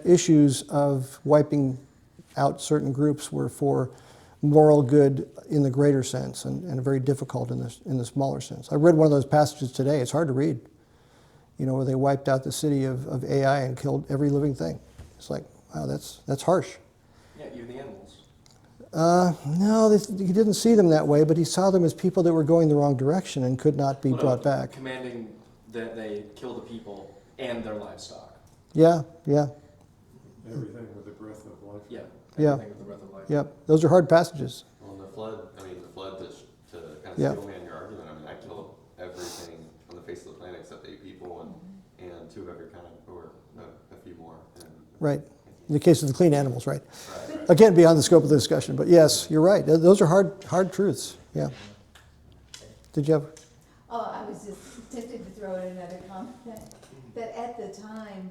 Speaker 2: issues of wiping out certain groups were for moral good in the greater sense, and very difficult in the smaller sense. I read one of those passages today. It's hard to read, where they wiped out the city of Ai and killed every living thing. It's like, wow, that's harsh.
Speaker 7: Yeah, even the animals.
Speaker 2: No, he didn't see them that way, but he saw them as people that were going the wrong direction and could not be brought back.
Speaker 7: Commanding that they kill the people and their livestock.
Speaker 2: Yeah.
Speaker 8: Everything with the breath of life.
Speaker 7: Yeah.
Speaker 2: Yeah.
Speaker 7: Everything with the breath of life.
Speaker 2: Yep. Those are hard passages.
Speaker 3: Well, the flood to kind of
Speaker 2: Yeah.
Speaker 3: steel man your argument. I mean, I killed everything on the face of the planet except 8 people and 2 of every kind, or a few more. And,
Speaker 2: Right. In the case of the clean animals, right?
Speaker 3: Right.
Speaker 2: Again, beyond the scope of the discussion, but yes, you're right. Those are hard truths. Yeah. Did you have?
Speaker 5: Oh, I was just tempted to throw in another comment, that at the time,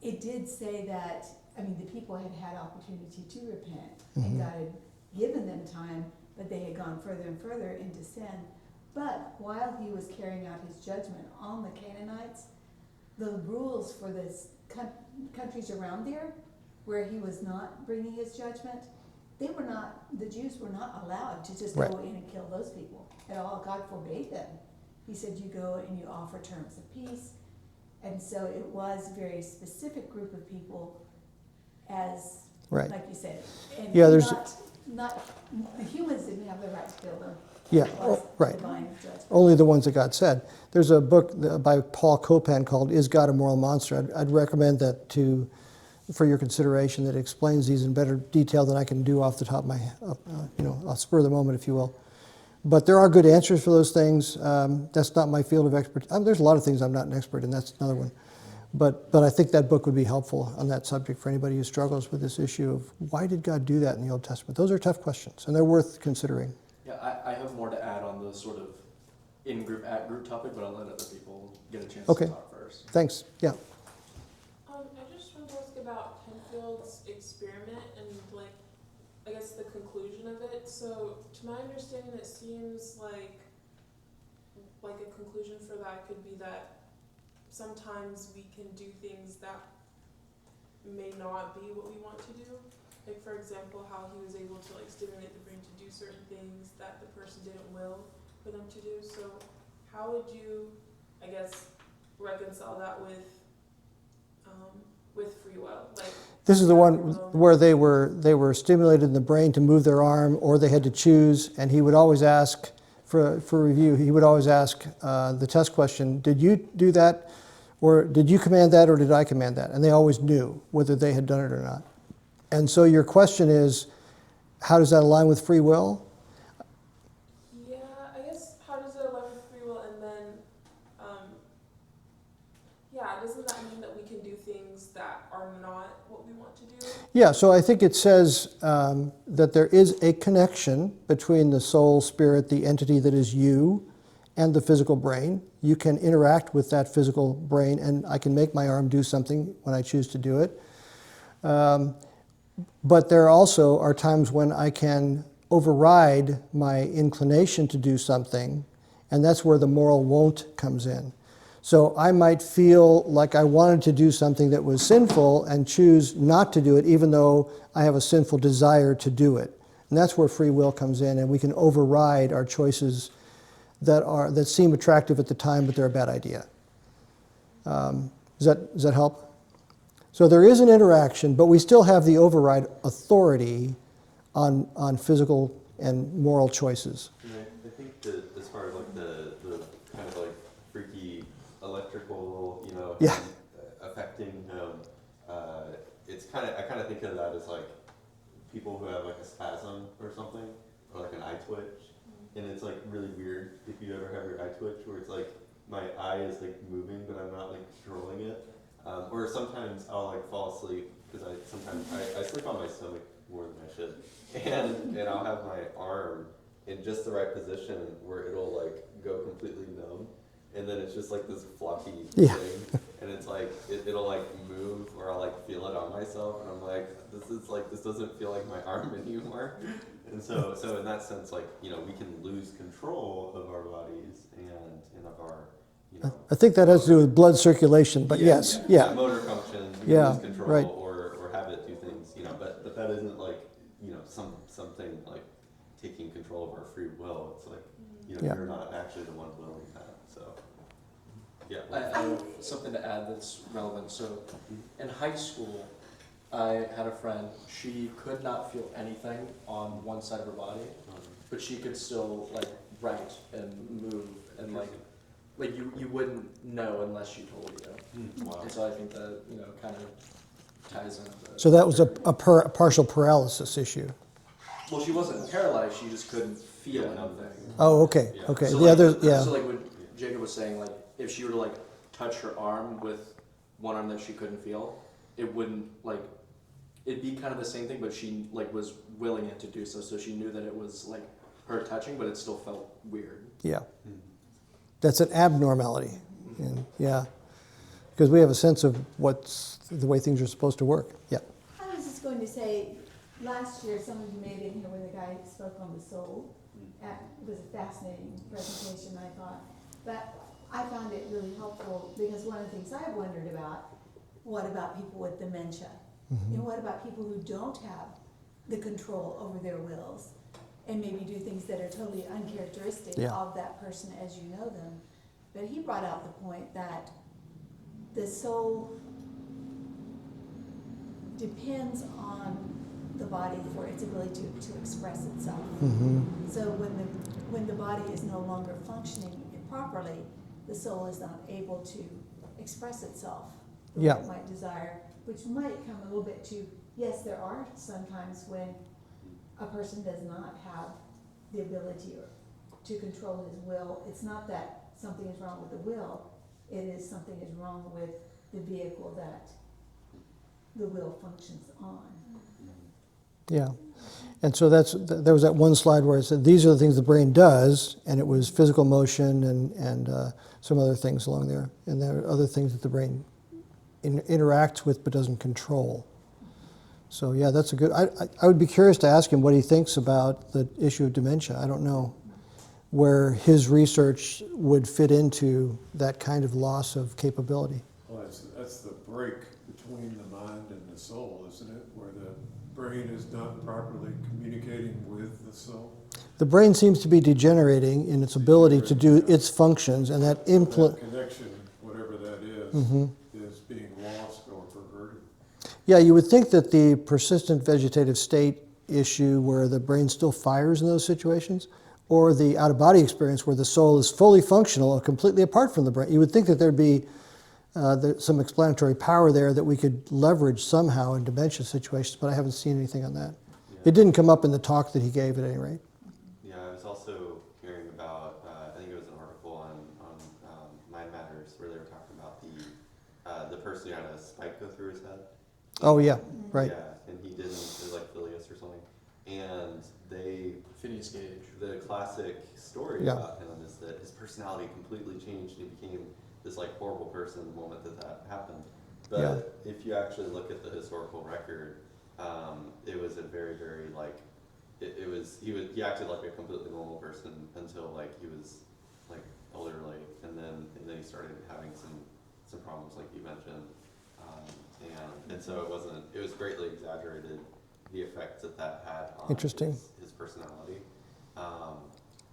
Speaker 5: it did say that, the people had had opportunity to repent, and God had given them time, but they had gone further and further into sin. But while he was carrying out his judgment on the Canaanites, the rules for the countries around there, where he was not bringing his judgment, the Jews were not allowed to just
Speaker 2: Right.
Speaker 5: go in and kill those people at all. God forbade them. He said, you go and you offer terms of peace. And so it was a very specific group of people, as,
Speaker 2: Right.
Speaker 5: like you said. And
Speaker 2: Yeah, there's-
Speaker 5: not, the humans didn't have the right to kill them.
Speaker 2: Yeah,
Speaker 5: It was
Speaker 2: right.
Speaker 5: divine judgment.
Speaker 2: Only the ones that God said. There's a book by Paul Copan called "Is God a Moral Monster?" I'd recommend that for your consideration. That explains these in better detail than I can do off the top of my, I'll spur of the moment, if you will. But there are good answers for those things. That's not my field of expertise. There's a lot of things I'm not an expert in. That's another one. But I think that book would be helpful on that subject for anybody who struggles with this issue of why did God do that in the Old Testament? Those are tough questions, and they're worth considering.
Speaker 7: Yeah, I have more to add on the sort of in-group, at-group topic, but I'll let other people get a chance
Speaker 2: Okay.
Speaker 7: to talk first.
Speaker 2: Thanks. Yeah.
Speaker 9: I just want to ask about Penfield's experiment and, I guess the conclusion of it. So, to my understanding, it seems like a conclusion for that could be that sometimes we can do things that may not be what we want to do. Like, for example, how he was able to like stimulate the brain to do certain things that the person didn't will for them to do. So how would you, I guess, reconcile that with free will? Like,
Speaker 2: This is the one where they were stimulated in the brain to move their arm, or they had to choose, and he would always ask, for review, he would always ask the test question, did you do that, or did you command that, or did I command that? And they always knew whether they had done it or not. And so your question is, how does that align with free will?
Speaker 9: yeah, I guess, how does it align with free will? And then, yeah, doesn't that mean that we can do things that are not what we want to do?
Speaker 2: Yeah, so I think it says that there is a connection between the soul, spirit, the entity that is you, and the physical brain. You can interact with that physical brain, and I can make my arm do something when I choose to do it. But there also are times when I can override my inclination to do something, and that's where the moral won't comes in. So I might feel like I wanted to do something that was sinful and choose not to do it, even though I have a sinful desire to do it. And that's where free will comes in, and we can override our choices that seem attractive at the time, but they're a bad idea. Does that help? So there is an interaction, but we still have the override authority on physical and moral choices.
Speaker 3: And I think that as far as like the kind of like freaky electrical,
Speaker 2: Yeah.
Speaker 3: affecting him, I kind of think of that as like people who have like a spasm or something, or like an eye twitch, and it's like really weird if you ever have your eye twitch where it's like my eye is like moving, but I'm not like controlling it. Or sometimes I'll like fall asleep because I sleep on my stomach more than I should, and I'll have my arm in just the right position where it'll like go completely numb, and then it's just like this floppy thing, and it's like it'll like move, or I'll like feel it on myself, and I'm like, this doesn't feel like my arm anymore, and so in that sense, like we can lose control of our bodies and of our.
Speaker 2: I think that has to do with blood circulation, but yes, yeah.
Speaker 3: Motor function,
Speaker 2: Yeah,
Speaker 3: lose control,
Speaker 2: right.
Speaker 3: or have it do things, but that isn't like, something like taking control of our free will. It's like,
Speaker 2: Yeah.
Speaker 3: you're not actually the one willing that, so, yeah.
Speaker 7: I have something to add that's relevant. So in high school, I had a friend, she could not feel anything on one side of her body, but she could still like write and move and like you wouldn't know unless she told you.
Speaker 3: Wow.
Speaker 7: And so I think that, kind of ties into
Speaker 2: So that was a partial paralysis issue.
Speaker 7: Well, she wasn't paralyzed, she just couldn't feel anything.
Speaker 2: Oh, okay,
Speaker 3: Yeah.
Speaker 2: okay.
Speaker 7: So
Speaker 2: The
Speaker 7: like,
Speaker 2: other, yeah.
Speaker 7: So like what Jacob was saying, like if she were to like touch her arm with one arm that she couldn't feel, it wouldn't like, it'd be kind of the same thing, but she like was willing it to do so. So she knew that it was like her touching, but it still felt weird.
Speaker 2: Yeah. That's an abnormality. And, yeah. Because we have a sense of what's the way things are supposed to work. Yeah.
Speaker 5: I was just going to say, last year, some of you may have been here when the guy spoke on the soul. It was a fascinating presentation, I thought. But I found it really helpful because one of the things I wondered about, what about people with dementia? And what about people who don't have the control over their wills and maybe do things that are totally uncharacteristic of that person as you know them? But he brought out the point that the soul depends on the body for its ability to express itself. So when the body is no longer functioning properly, the soul is not able to express itself the way it might desire, which might come a little bit to, yes, there are sometimes when a person does not have the ability to control his will. It's not that something is wrong with the will, it is something is wrong with the vehicle that the will functions on.
Speaker 2: Yeah. And so there was that one slide where it said these are the things the brain does, and it was physical motion and some other things along there. And there are other things that the brain interacts with but doesn't control. So yeah, that's a good, I would be curious to ask him what he thinks about the issue of dementia. I don't know where his research would fit into that kind of loss of capability.
Speaker 8: Well, that's the break between the mind and the brain is not properly communicating with the soul.
Speaker 2: The brain seems to be degenerating in its ability to do its functions, and that
Speaker 8: That connection, whatever that is being lost or perverted.
Speaker 2: Yeah, you would think that the persistent vegetative state issue where the brain still fires in those situations, or the out-of-body experience where the soul is fully functional and completely apart from the brain, you would think that there'd be some explanatory power there that we could leverage somehow in dementia situations, but I haven't seen anything on that.
Speaker 3: Yeah.
Speaker 2: It didn't come up in the talk that he gave at any rate.
Speaker 3: Yeah, I was also hearing about, I think it was an article on Mind Matters where they were talking about the person who had a spike go through his head.
Speaker 2: Oh yeah, right.
Speaker 3: Yeah, and he didn't, it was like Phileas or something. And
Speaker 7: Phineas Gage.
Speaker 3: the classic story
Speaker 2: Yeah.
Speaker 3: about him is that his personality completely changed and he became this like horrible person the moment that happened. But if you actually look at the historical record, it was a very, very like, he acted like a completely normal person until like he was like elderly, and then he started having some problems like you mentioned, and so it was greatly exaggerated, the effect that had on his personality.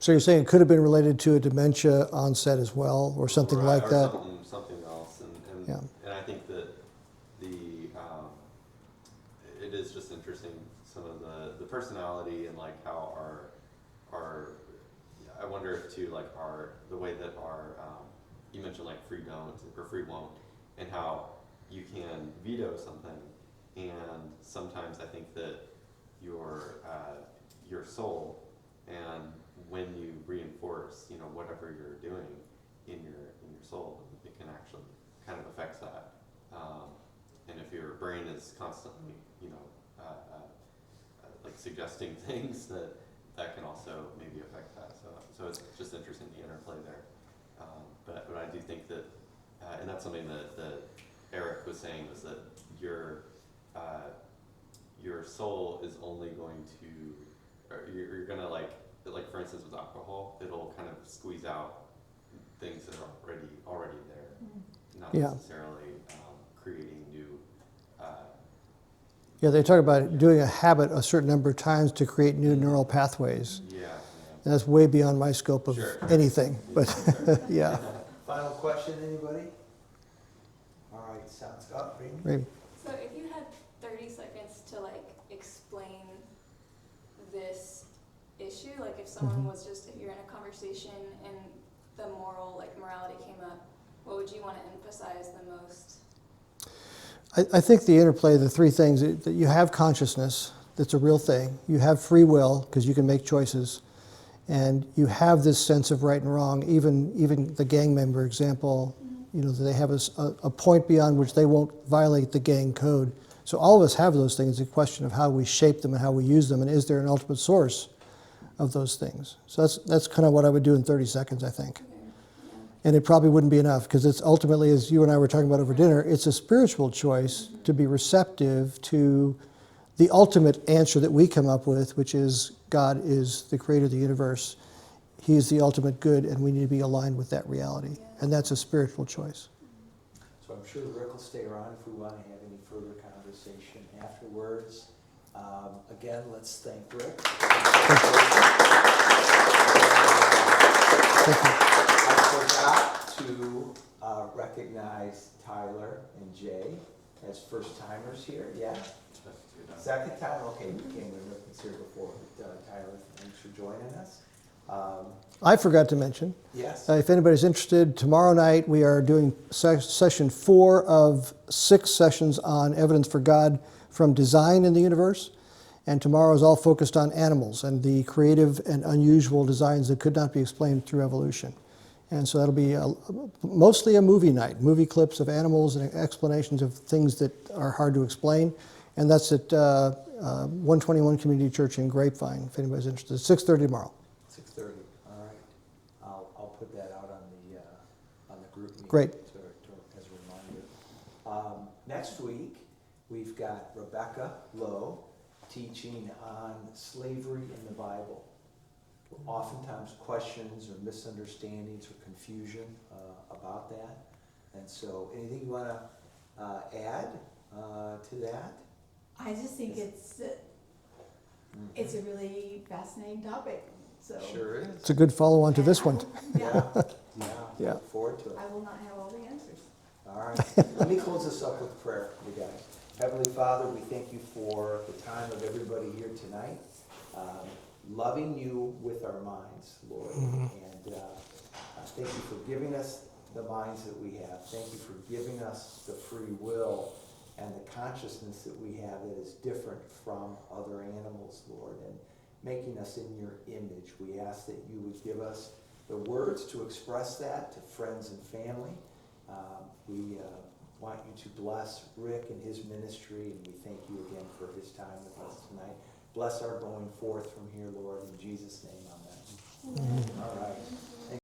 Speaker 2: So you're saying it could have been related to a dementia onset as well, or something
Speaker 3: Right,
Speaker 2: like
Speaker 3: or
Speaker 2: that?
Speaker 3: something else, and
Speaker 2: Yeah.
Speaker 3: and I think that it is just interesting, some of the personality and like how our I wonder if too like the way that you mentioned like free don't or free won't, and how you can veto something, and sometimes I think that your soul, and when you reinforce, whatever you're doing in your soul, it can actually kind of affect that. And if your brain is constantly, like suggesting things, that can also maybe affect that. So it's just interesting, the interplay there. But I do think that, and that's something that Eric was saying, was that your soul is only going to, or you're gonna like for instance with alcohol, it'll kind of squeeze out things that are already there, not necessarily creating new.
Speaker 2: Yeah, they talk about doing a habit a certain number of times to create new neural pathways.
Speaker 3: Yeah.
Speaker 2: And that's way beyond my scope of anything, but yeah.
Speaker 1: Final question, anybody? All right, sounds good.
Speaker 2: Maybe.
Speaker 10: So if you had 30 seconds to explain this issue, like if someone was if you're in a conversation and the morality came up, what would you want to emphasize the most?
Speaker 2: I think the interplay of the three things, that you have consciousness, that's a real thing. You have free will, because you can make choices. And you have this sense of right and wrong. Even the gang member example, they have a point beyond which they won't violate the gang code. So all of us have those things. It's a question of how we shape them and how we use them, and is there an ultimate source of those things? So that's kind of what I would do in 30 seconds, I think. And it probably wouldn't be enough, because it's ultimately, as you and I were talking about over dinner, it's a spiritual choice to be receptive to the ultimate answer that we come up with, which is God is the creator of the universe. He is the ultimate good, and we need to be aligned with that reality. And that's a spiritual choice.
Speaker 1: So I'm sure Rick will stay around if we want to have any further conversation afterwards. Again, let's thank Rick.
Speaker 2: Thank you.
Speaker 1: I forgot to recognize Tyler and Jay as first-timers here, yeah? Second time, okay, we came when Rick was here before, but Tyler, thanks for joining us.
Speaker 2: I forgot to mention,
Speaker 1: Yes?
Speaker 2: if anybody's interested, tomorrow night we are doing session 4 of 6 sessions on evidence for God from design in the universe. And tomorrow is all focused on animals and the creative and unusual designs that could not be explained through evolution. And so that'll be mostly a movie night, movie clips of animals and explanations of things that are hard to explain. And that's at 121 Community Church in Grapevine, if anybody's interested. 6:30 tomorrow.
Speaker 1: 6:30, all right. I'll put that out on the group meeting.
Speaker 2: Great.
Speaker 1: As a reminder. Next week, we've got Rebecca Lowe teaching on slavery in the Bible. Oftentimes questions or misunderstandings or confusion about that. And so anything you want to add to that?
Speaker 5: I just think it's a really fascinating topic, so.
Speaker 1: Sure is.
Speaker 2: It's a good follow-on to this one.
Speaker 5: Yeah,
Speaker 1: Yeah,
Speaker 2: Yeah.
Speaker 1: look forward to it.
Speaker 5: I will not have all the answers.
Speaker 1: All right, let me close this up with prayer, you guys. Heavenly Father, we thank you for the time of everybody here tonight, loving you with our minds, Lord. And thank you for giving us the minds that we have. Thank you for giving us the free will and the consciousness that we have that is different from other animals, Lord, and making us in your image. We ask that you would give us the words to express that to friends and family. We want you to bless Rick and his ministry, and we thank you again for his time with us tonight. Bless our going forth from here, Lord, in Jesus' name, amen. All right.